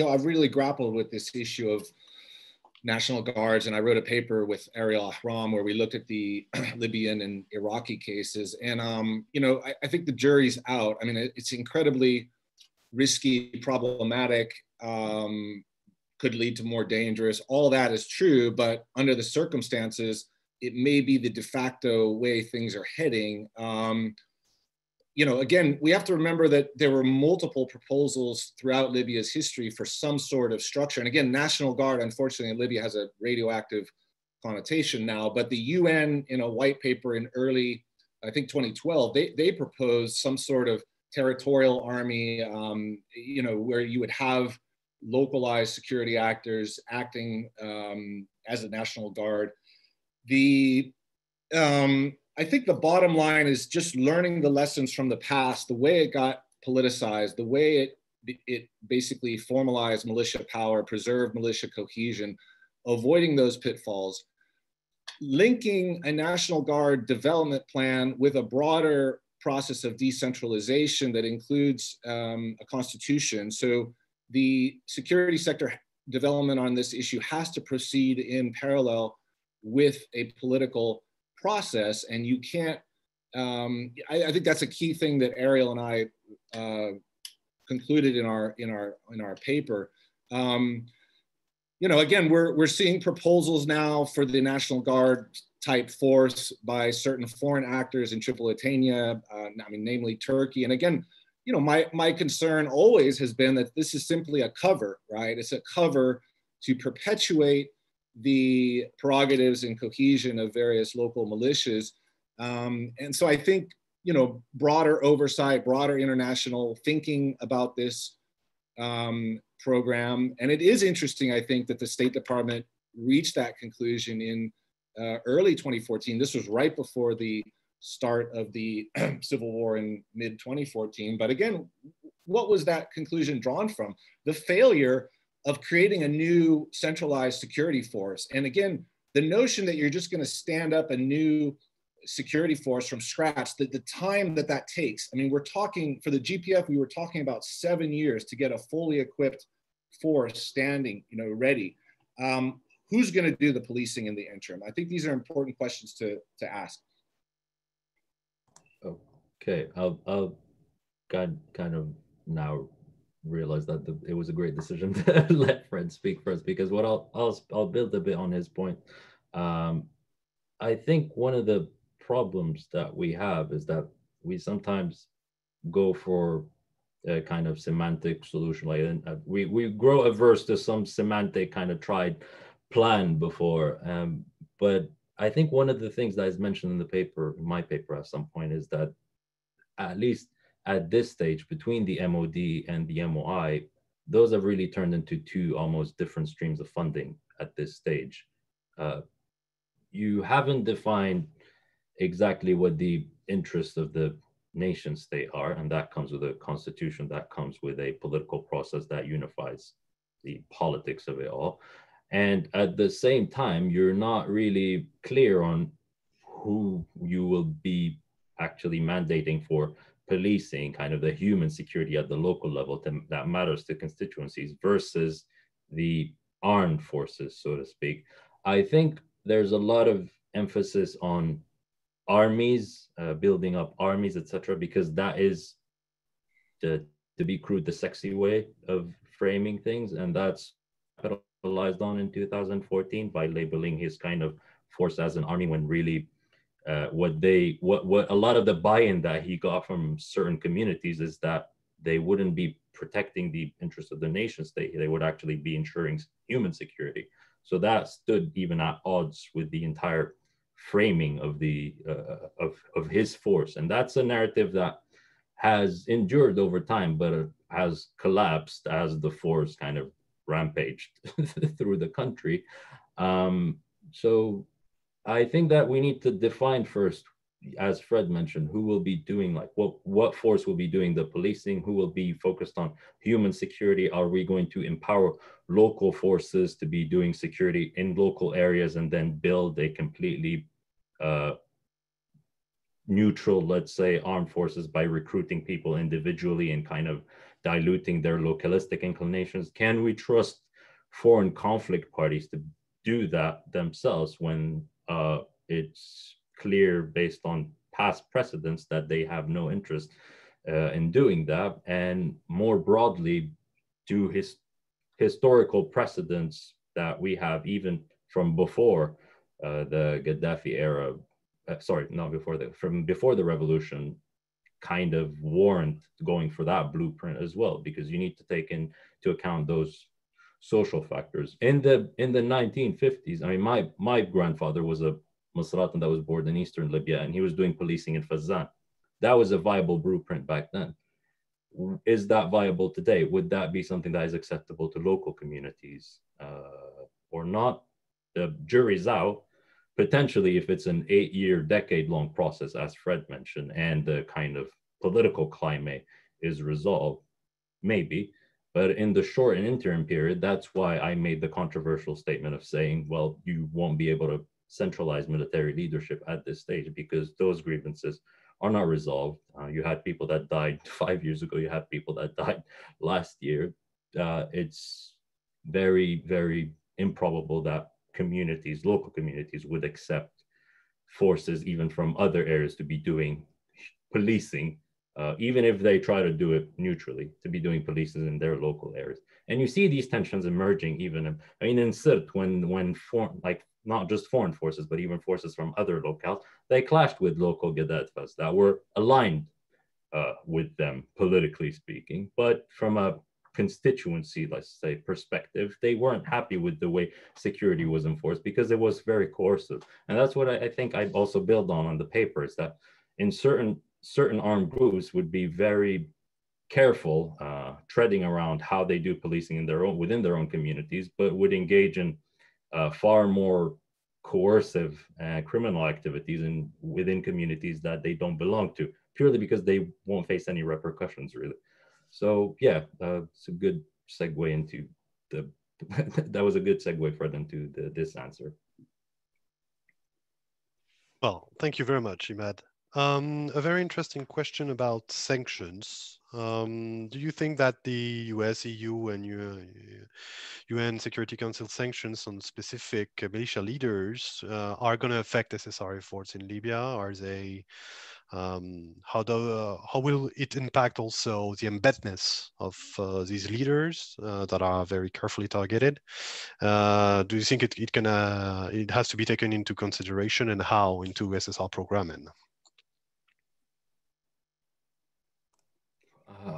Speaker 3: I've really grappled with this issue of National Guards, and I wrote a paper with Ariel Ahram where we looked at the Libyan and Iraqi cases. And I think the jury's out. I mean, it's incredibly risky, problematic, could lead to more dangerous. All that is true, but under the circumstances, it may be the de facto way things are heading. Again, we have to remember that there were multiple proposals throughout Libya's history for some sort of structure. And again, National Guard, unfortunately, in Libya has a radioactive connotation now, but the UN in a white paper in early, I think 2012, they proposed some sort of territorial army, where you would have localized security actors acting as a National Guard. I think the bottom line is just learning the lessons from the past, the way it got politicized, the way it basically formalized militia power, preserved militia cohesion, avoiding those pitfalls, linking a National Guard development plan with a broader process of decentralization that includes a constitution. So the security sector development on this issue has to proceed in parallel with a political process, and you can't. I think that's a key thing that Ariel and I concluded in our paper. Again, we're seeing proposals now for the National Guard type force by certain foreign actors in Tripolitania, namely Turkey. And again, my concern always has been that this is simply a cover, right? It's a cover to perpetuate the prerogatives and cohesion of various local militias. And so I think, broader oversight, broader international thinking about this program. And it is interesting, I think, that the State Department reached that conclusion in early 2014. This was right before the start of the civil war in mid 2014. But again, what was that conclusion drawn from? The failure of creating a new centralized security force. And again, the notion that you're just going to stand up a new security force from scratch, the time that takes. I mean, we're talking, for the GPF, we were talking about 7 years to get a fully equipped force standing, ready. Who's going to do the policing in the interim? I think these are important questions to ask.
Speaker 2: Okay, I'll kind of now realize that it was a great decision to let Fred speak first, because what I'll build a bit on his point. I think one of the problems that we have is that we sometimes go for a kind of semantic solution, like we grow averse to some semantic kind of tried plan before. But I think one of the things that is mentioned in the paper, in my paper at some point, is that at least at this stage, between the MOD and the MOI, those have really turned into two almost different streams of funding at this stage. You haven't defined exactly what the interests of the nation state are, and that comes with a constitution, that comes with a political process that unifies the politics of it all. And at the same time, you're not really clear on who you will be actually mandating for policing, kind of the human security at the local level that matters to constituencies versus the armed forces, so to speak. I think there's a lot of emphasis on armies, building up armies, etc., because that is, to be crude, the sexy way of framing things, and that's capitalized on in 2014 by labeling his kind of force as an army, when really what a lot of the buy-in that he got from certain communities is that they wouldn't be protecting the interests of the nation state. They would actually be ensuring human security. So that stood even at odds with the entire framing of the of his force, and that's a narrative that has endured over time, but has collapsed as the force kind of rampaged through the country. So I think that we need to define first, as Fred mentioned, who will be doing, like, what force will be doing the policing, who will be focused on human security. Are we going to empower local forces to be doing security in local areas and then build a completely neutral, let's say, armed forces by recruiting people individually and kind of diluting their localistic inclinations? Can we trust foreign conflict parties to do that themselves when it's clear based on past precedents that they have no interest in doing that? And more broadly, do historical precedents that we have even from before the Gaddafi era, sorry, not before from before the revolution, kind of warrant going for that blueprint as well? Because you need to take into account those social factors. In the 1950s, I mean, my grandfather was a Misratan that was born in eastern Libya, and he was doing policing in Fazan. That was a viable blueprint back then. Is that viable today? Would that be something that is acceptable to local communities or not? The jury's out. Potentially, if it's an 8-year, decade-long process, as Fred mentioned, and the kind of political climate is resolved, maybe. But in the short and interim period, that's why I made the controversial statement of saying, well, you won't be able to centralize military leadership at this stage because those grievances are not resolved. You had people that died 5 years ago. You had people that died last year. It's very, very improbable that communities, local communities, would accept forces even from other areas to be doing policing, even if they try to do it neutrally, to be doing policing in their local areas. And you see these tensions emerging even, in Sirt, when like not just foreign forces, but even forces from other locales, they clashed with local Gaddafas that were aligned with them, politically speaking. But from a constituency, let's say, perspective, they weren't happy with the way security was enforced because it was very coercive. And that's what I think I also build on the paper, is that in certain armed groups would be very careful, treading around how they do policing within their own communities, but would engage in far more coercive criminal activities within communities that they don't belong to, purely because they won't face any repercussions, really. So yeah, it's a good segue into the, that was a good segue, Fred, into this answer.
Speaker 1: Well, thank you very much, Imad. A very interesting question about sanctions. Do you think that the US, EU, and UN Security Council sanctions on specific militia leaders are going to affect SSR efforts in Libya? Are they, how will it impact also the embeddedness of these leaders that are very carefully targeted? Do you think it has to be taken into consideration, and how into SSR programming?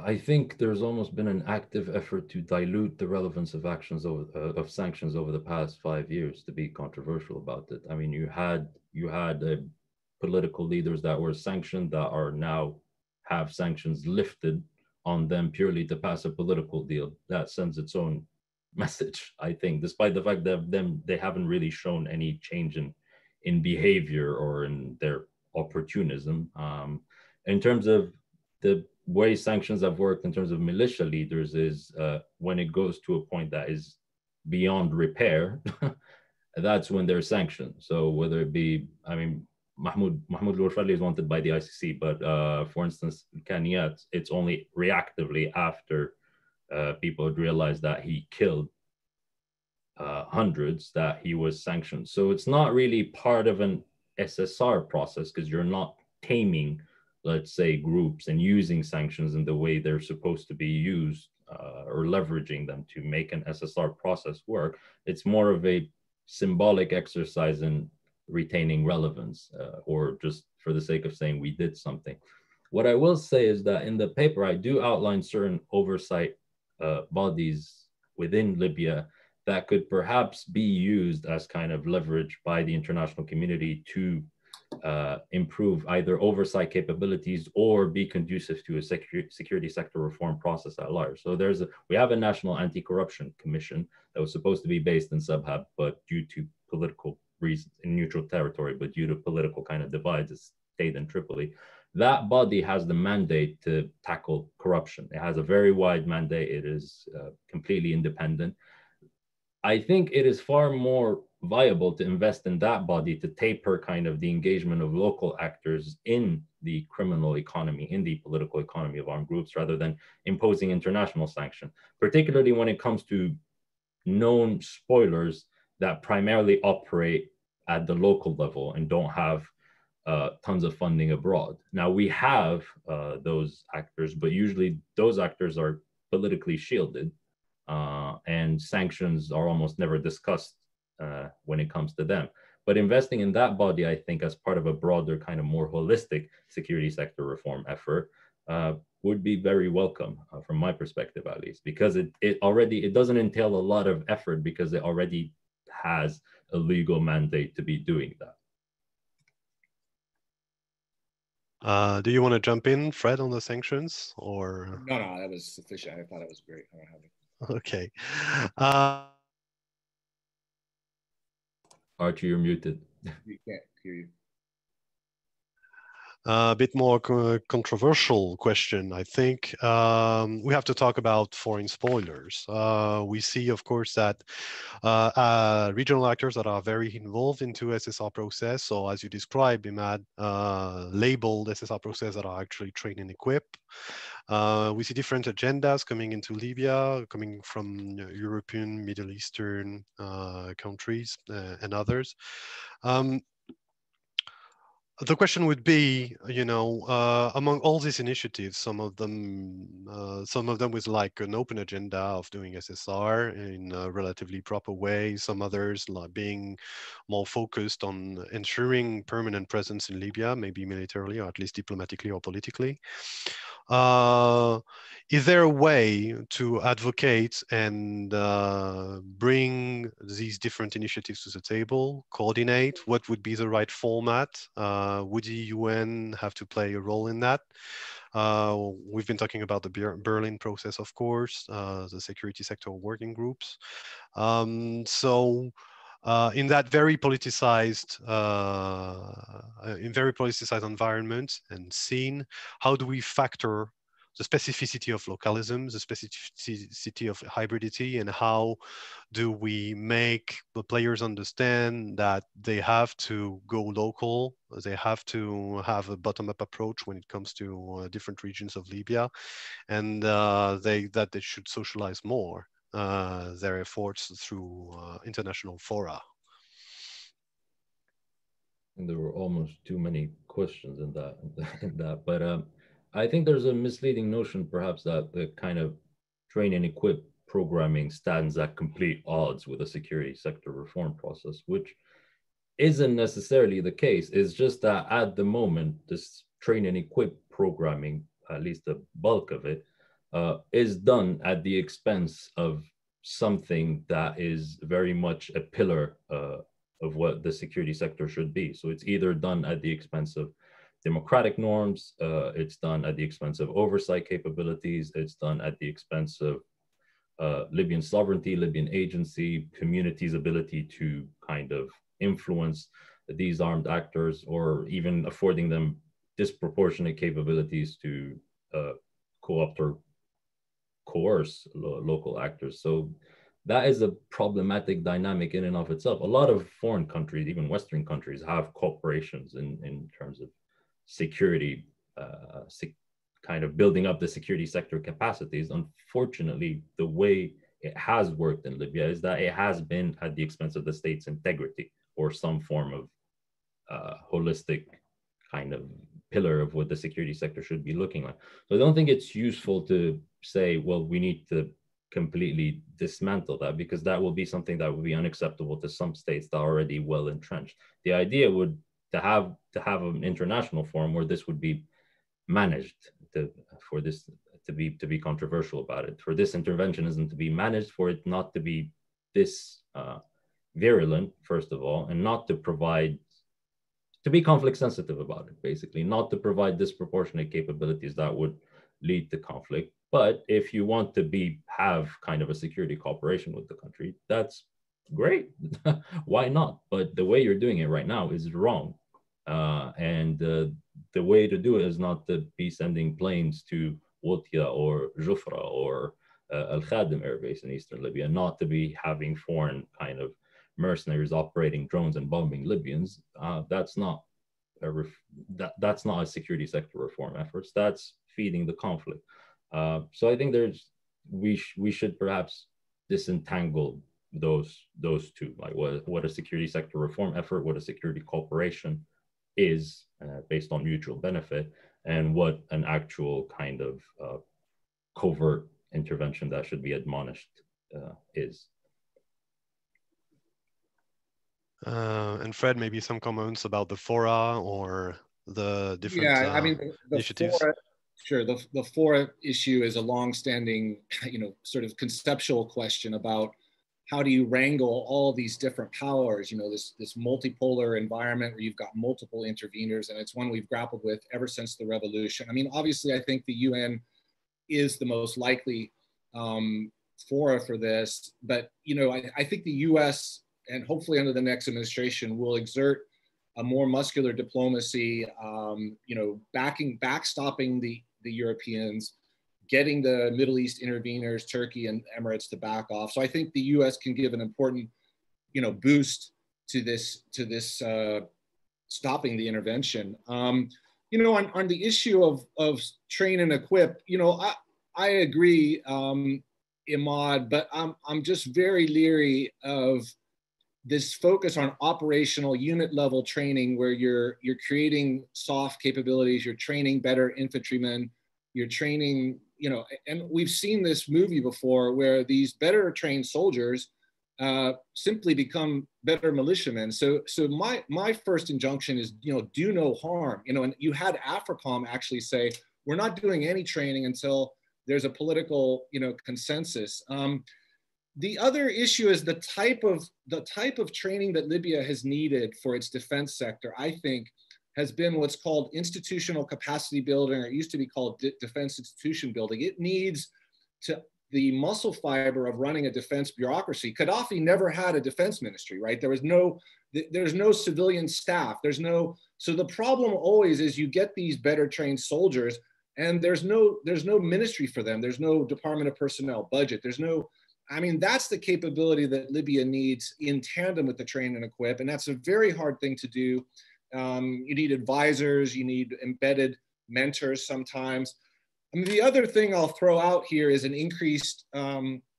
Speaker 2: I think there's almost been an active effort to dilute the relevance of of sanctions over the past 5 years, to be controversial about it. I mean, you had political leaders that were sanctioned that are now have sanctions lifted on them purely to pass a political deal. That sends its own message, I think, despite the fact that they haven't really shown any change in behavior or in their opportunism. In terms of the way sanctions have worked in terms of militia leaders is when it goes to a point that is beyond repair, that's when they're sanctioned. So whether it be, I mean, Mahmoud al is wanted by the ICC, but for instance, Kaniyat, it's only reactively after people had realized that he killed hundreds that he was sanctioned. So it's not really part of an SSR process because you're not taming, let's say, groups and using sanctions in the way they're supposed to be used or leveraging them to make an SSR process work. It's more of a symbolic exercise in retaining relevance or just for the sake of saying we did something. What I will say is that in the paper, I do outline certain oversight bodies within Libya that could perhaps be used as kind of leverage by the international community to improve either oversight capabilities or be conducive to a security sector reform process at large. So we have a National Anti-Corruption Commission that was supposed to be based in Subhab, but due to political reasons in neutral territory, but due to political kind of divides, it stayed in Tripoli. That body has the mandate to tackle corruption. It has a very wide mandate. It is completely independent. I think it is far more viable to invest in that body to taper kind of the engagement of local actors in the criminal economy, in the political economy of armed groups, rather than imposing international sanction, particularly when it comes to known spoilers that primarily operate at the local level and don't have tons of funding abroad. Now we have those actors, but usually those actors are politically shielded. And sanctions are almost never discussed when it comes to them. But investing in that body, I think, as part of a broader kind of more holistic security sector reform effort would be very welcome from my perspective, at least, because it doesn't entail a lot of effort because it already has a legal mandate to be doing that.
Speaker 1: Do you want to jump in, Fred, on the sanctions, or?
Speaker 3: No, that was sufficient. I thought it was great. I don't have it.
Speaker 1: Okay.
Speaker 2: Archie, you're muted.
Speaker 3: We can't hear you.
Speaker 1: A bit more controversial question, I think. We have to talk about foreign spoilers. We see, of course, that regional actors that are very involved into SSR process. So as you described, Imad, labeled SSR process that are actually trained and equipped. We see different agendas coming into Libya, coming from European, Middle Eastern countries and others. The question would be, among all these initiatives, some of them with like an open agenda of doing SSR in a relatively proper way. Some others like being more focused on ensuring permanent presence in Libya, maybe militarily or at least diplomatically or politically. Is there a way to advocate and bring these different initiatives to the table, coordinate? What would be the right format? Would the UN have to play a role in that? We've been talking about the Berlin process, of course, the security sector working groups. In that very politicized, environment and scene, how do we factor the specificity of localism, the specificity of hybridity, and how do we make the players understand that they have to go local, they have to have a bottom-up approach when it comes to different regions of Libya, and that they should socialize more their efforts through international fora?
Speaker 2: And there were almost too many questions in that, but I think there's a misleading notion, perhaps, that the kind of train and equip programming stands at complete odds with a security sector reform process, which isn't necessarily the case. It's just that at the moment, this train and equip programming, at least the bulk of it, is done at the expense of something that is very much a pillar of what the security sector should be. So it's either done at the expense of democratic norms, it's done at the expense of oversight capabilities, it's done at the expense of Libyan sovereignty, Libyan agency, communities' ability to kind of influence these armed actors, or even affording them disproportionate capabilities to co-opt or coerce local actors. So that is a problematic dynamic in and of itself. A lot of foreign countries, even Western countries, have corporations in terms of security, kind of building up the security sector capacities. Unfortunately, the way it has worked in Libya is that it has been at the expense of the state's integrity or some form of holistic kind of pillar of what the security sector should be looking like. So I don't think it's useful to say, well, we need to completely dismantle that, because that will be something that would be unacceptable to some states that are already well entrenched. The idea would to have an international forum where this would be managed, for this to be controversial about it, for this interventionism to be managed, for it not to be this virulent, first of all, and not to be conflict sensitive about it, basically, not to provide disproportionate capabilities that would lead to conflict. But if you want to have kind of a security cooperation with the country, that's great. Why not? But the way you're doing it right now is wrong. And the way to do it is not to be sending planes to Wotia or Jufra or Al Khadim Air Base in Eastern Libya, not to be having foreign kind of mercenaries operating drones and bombing Libyans. That's not a security sector reform efforts. That's feeding the conflict. So I think we should perhaps disentangle those two, like what a security sector reform effort, what a security cooperation is based on mutual benefit, and what an actual kind of covert intervention that should be admonished is.
Speaker 1: And Fred, maybe some comments about the fora or the different
Speaker 3: the
Speaker 1: initiatives.
Speaker 3: Fora, sure. The fora issue is a long-standing, sort of conceptual question about how do you wrangle all these different powers, this multipolar environment where you've got multiple interveners, and it's one we've grappled with ever since the revolution. I mean, obviously, I think the UN is the most likely fora for this, but I think the US, and hopefully under the next administration, will exert a more muscular diplomacy, backstopping the Europeans, getting the Middle East interveners, Turkey and Emirates, to back off. So I think the US can give an important, boost to this stopping the intervention. On the issue of train and equip, I agree, Imad, but I'm just very leery of this focus on operational unit level training, where you're creating soft capabilities, you're training better infantrymen, you're training, and we've seen this movie before where these better trained soldiers simply become better militiamen. So my first injunction is, do no harm, and you had AFRICOM actually say, we're not doing any training until there's a political, consensus. The other issue is the type of training that Libya has needed for its defense sector, I think, has been what's called institutional capacity building, or it used to be called defense institution building. It needs the muscle fiber of running a defense bureaucracy. Gaddafi never had a defense ministry, right? There's no civilian staff. So the problem always is you get these better trained soldiers, and there's no ministry for them. There's no Department of Personnel budget. That's the capability that Libya needs in tandem with the train and equip, and that's a very hard thing to do. You need advisors, you need embedded mentors sometimes. The other thing I'll throw out here is an increased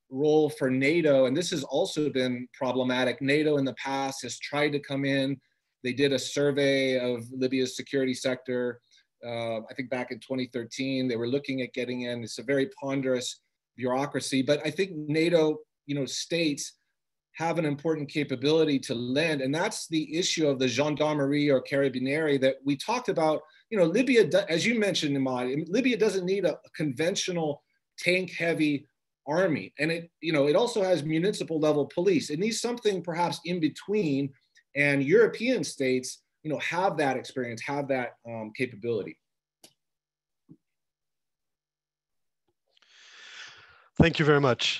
Speaker 3: role for NATO, and this has also been problematic. NATO in the past has tried to come in. They did a survey of Libya's security sector, I think back in 2013. They were looking at getting in. It's a very ponderous bureaucracy, but I think NATO, states have an important capability to lend, and that's the issue of the gendarmerie or carabinieri that we talked about. Libya, as you mentioned, Imad, Libya doesn't need a conventional tank-heavy army, and it also has municipal level police. It needs something perhaps in between, and European states, have that experience, have that capability.
Speaker 1: Thank you very much,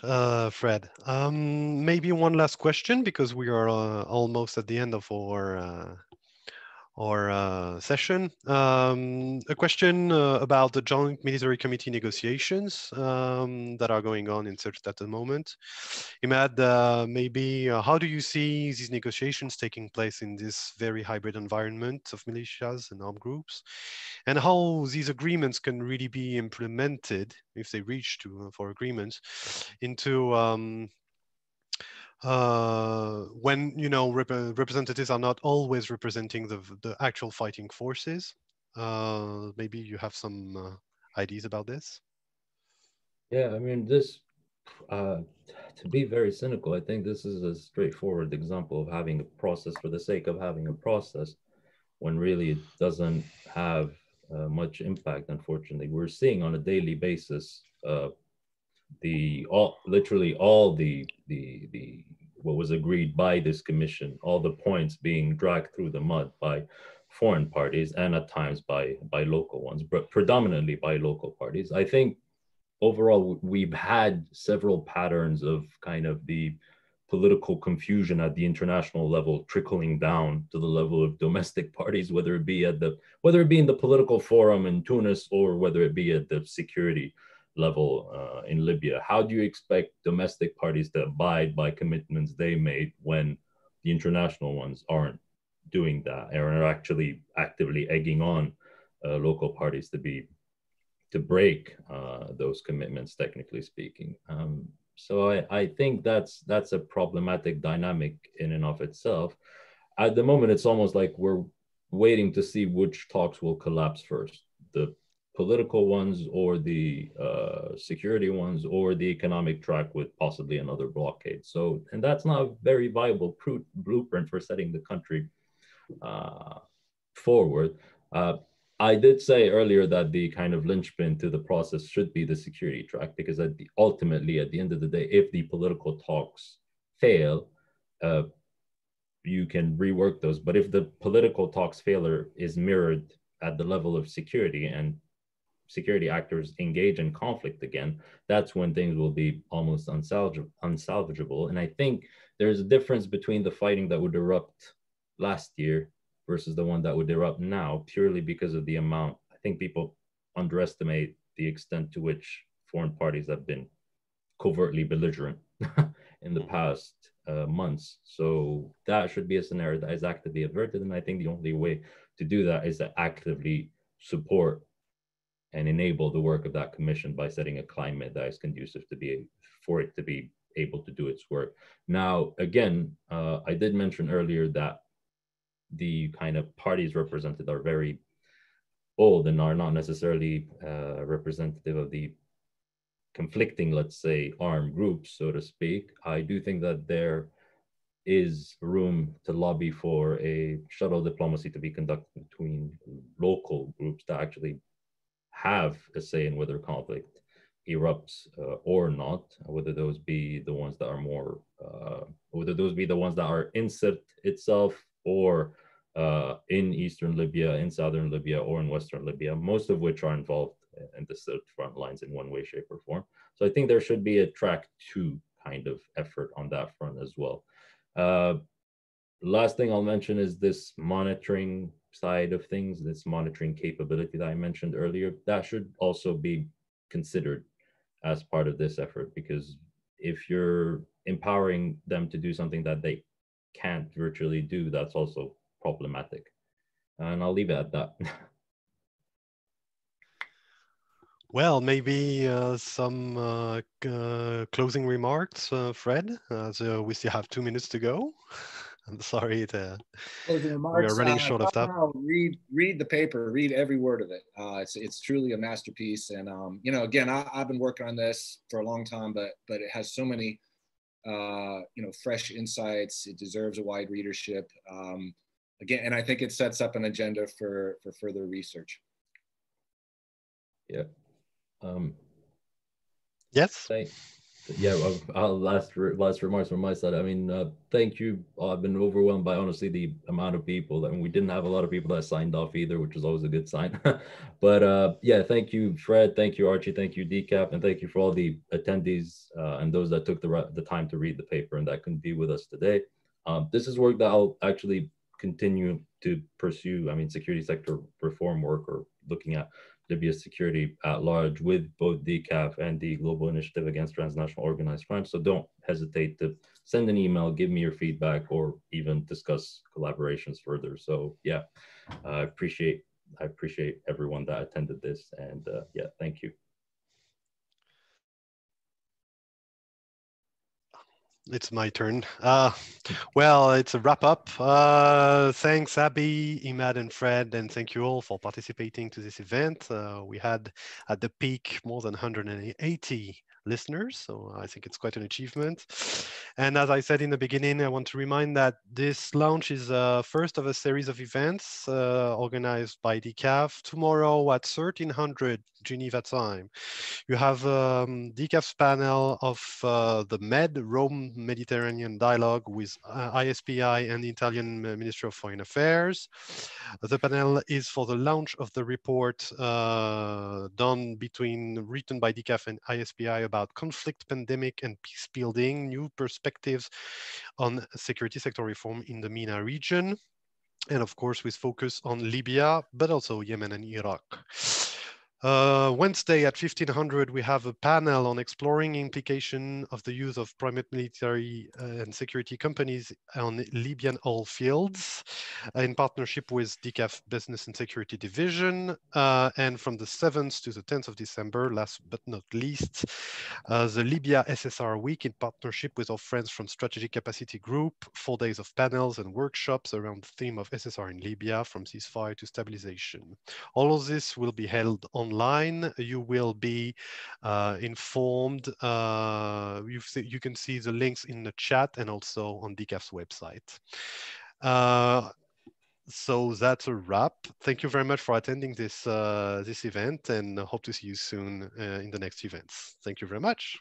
Speaker 1: Fred. Maybe one last question, because we are almost at the end of session. A question about the Joint Military Committee negotiations that are going on in Sirte at the moment. Imad, maybe how do you see these negotiations taking place in this very hybrid environment of militias and armed groups, and how these agreements can really be implemented, if they reach to for agreements, into when representatives are not always representing the actual fighting forces. Maybe you have some ideas about this.
Speaker 2: Yeah, I mean, this, to be very cynical, I think this is a straightforward example of having a process for the sake of having a process, when really it doesn't have much impact. Unfortunately, we're seeing on a daily basis literally all the what was agreed by this commission, all the points being dragged through the mud by foreign parties and at times by local ones, but predominantly by local parties. I think overall we've had several patterns of kind of the political confusion at the international level trickling down to the level of domestic parties, whether it be in the political forum in Tunis or whether it be at the security level in Libya. How do you expect domestic parties to abide by commitments they made when the international ones aren't doing that and are actually actively egging on local parties to break those commitments, technically speaking? So I think that's a problematic dynamic in and of itself. At the moment, it's almost like we're waiting to see which talks will collapse first, the political ones or the security ones or the economic track with possibly another blockade. So, and that's not a very viable blueprint for setting the country forward. I did say earlier that the kind of linchpin to the process should be the security track, because ultimately, at the end of the day, if the political talks fail, you can rework those. But if the political talks failure is mirrored at the level of security and security actors engage in conflict again, that's when things will be almost unsalvageable. And I think there's a difference between the fighting that would erupt last year versus the one that would erupt now, purely because of the amount. I think people underestimate the extent to which foreign parties have been covertly belligerent in the past months. So that should be a scenario that is actively averted. And I think the only way to do that is to actively support and enable the work of that commission by setting a climate that is conducive for it to be able to do its work. Now, again, I did mention earlier that the kind of parties represented are very old and are not necessarily representative of the conflicting, let's say, armed groups, so to speak. I do think that there is room to lobby for a shuttle diplomacy to be conducted between local groups that actually have a say in whether conflict erupts or not, whether those be the ones that are more, whether those be the ones that are in Sirte itself or in Eastern Libya, in Southern Libya, or in Western Libya, most of which are involved in the Sirte front lines in one way, shape, or form. So I think there should be a track 2 kind of effort on that front as well. Last thing I'll mention is this monitoring side of things, this monitoring capability that I mentioned earlier. That should also be considered as part of this effort, because if you're empowering them to do something that they can't virtually do, that's also problematic. And I'll leave it at that.
Speaker 1: Well, maybe some closing remarks, Fred, as we still have 2 minutes to go. I'm sorry,
Speaker 3: Closing remarks.
Speaker 1: we are running short of time.
Speaker 3: Read the paper, read every word of it. It's truly a masterpiece. And again, I've been working on this for a long time, but it has so many fresh insights. It deserves a wide readership. Again, and I think it sets up an agenda for further research.
Speaker 2: Yeah.
Speaker 1: Yes.
Speaker 2: Yeah, last remarks from my side. I mean, thank you. I've been overwhelmed by, honestly, the amount of people. I mean, we didn't have a lot of people that signed off either, which was always a good sign. But yeah, thank you, Fred. Thank you, Archie. Thank you, DCAF. And thank you for all the attendees and those that took the time to read the paper and that couldn't be with us today. This is work that I'll actually continue to pursue, I mean, security sector reform work or looking at Libya's security at large with both DCAF and the Global Initiative Against Transnational Organized Crime. So don't hesitate to send an email, give me your feedback, or even discuss collaborations further. So yeah, I appreciate everyone that attended this, and yeah, thank you.
Speaker 1: It's my turn. Well, it's a wrap up. Thanks, Abby, Emad, and Fred, and thank you all for participating to this event. We had at the peak more than 180 listeners, so I think it's quite an achievement. And as I said in the beginning, I want to remind that this launch is first of a series of events organized by DCAF tomorrow at 1300 Geneva time. You have DCAF's panel of the Rome Mediterranean dialogue with ISPI and the Italian Ministry of Foreign Affairs. The panel is for the launch of the report written by DCAF and ISPI about conflict, pandemic, and peace building, new perspectives on security sector reform in the MENA region. And of course, with focus on Libya, but also Yemen and Iraq. Wednesday at 1500, we have a panel on exploring implication of the use of private military and security companies on Libyan oil fields in partnership with DCAF Business and Security Division. And from the 7th to the 10th of December, last but not least, the Libya SSR week in partnership with our friends from Strategic Capacity Group, 4 days of panels and workshops around the theme of SSR in Libya, from ceasefire to stabilization. All of this will be held online. You will be informed. You can see the links in the chat and also on DCAF's website. So that's a wrap. Thank you very much for attending this event, and hope to see you soon in the next events. Thank you very much.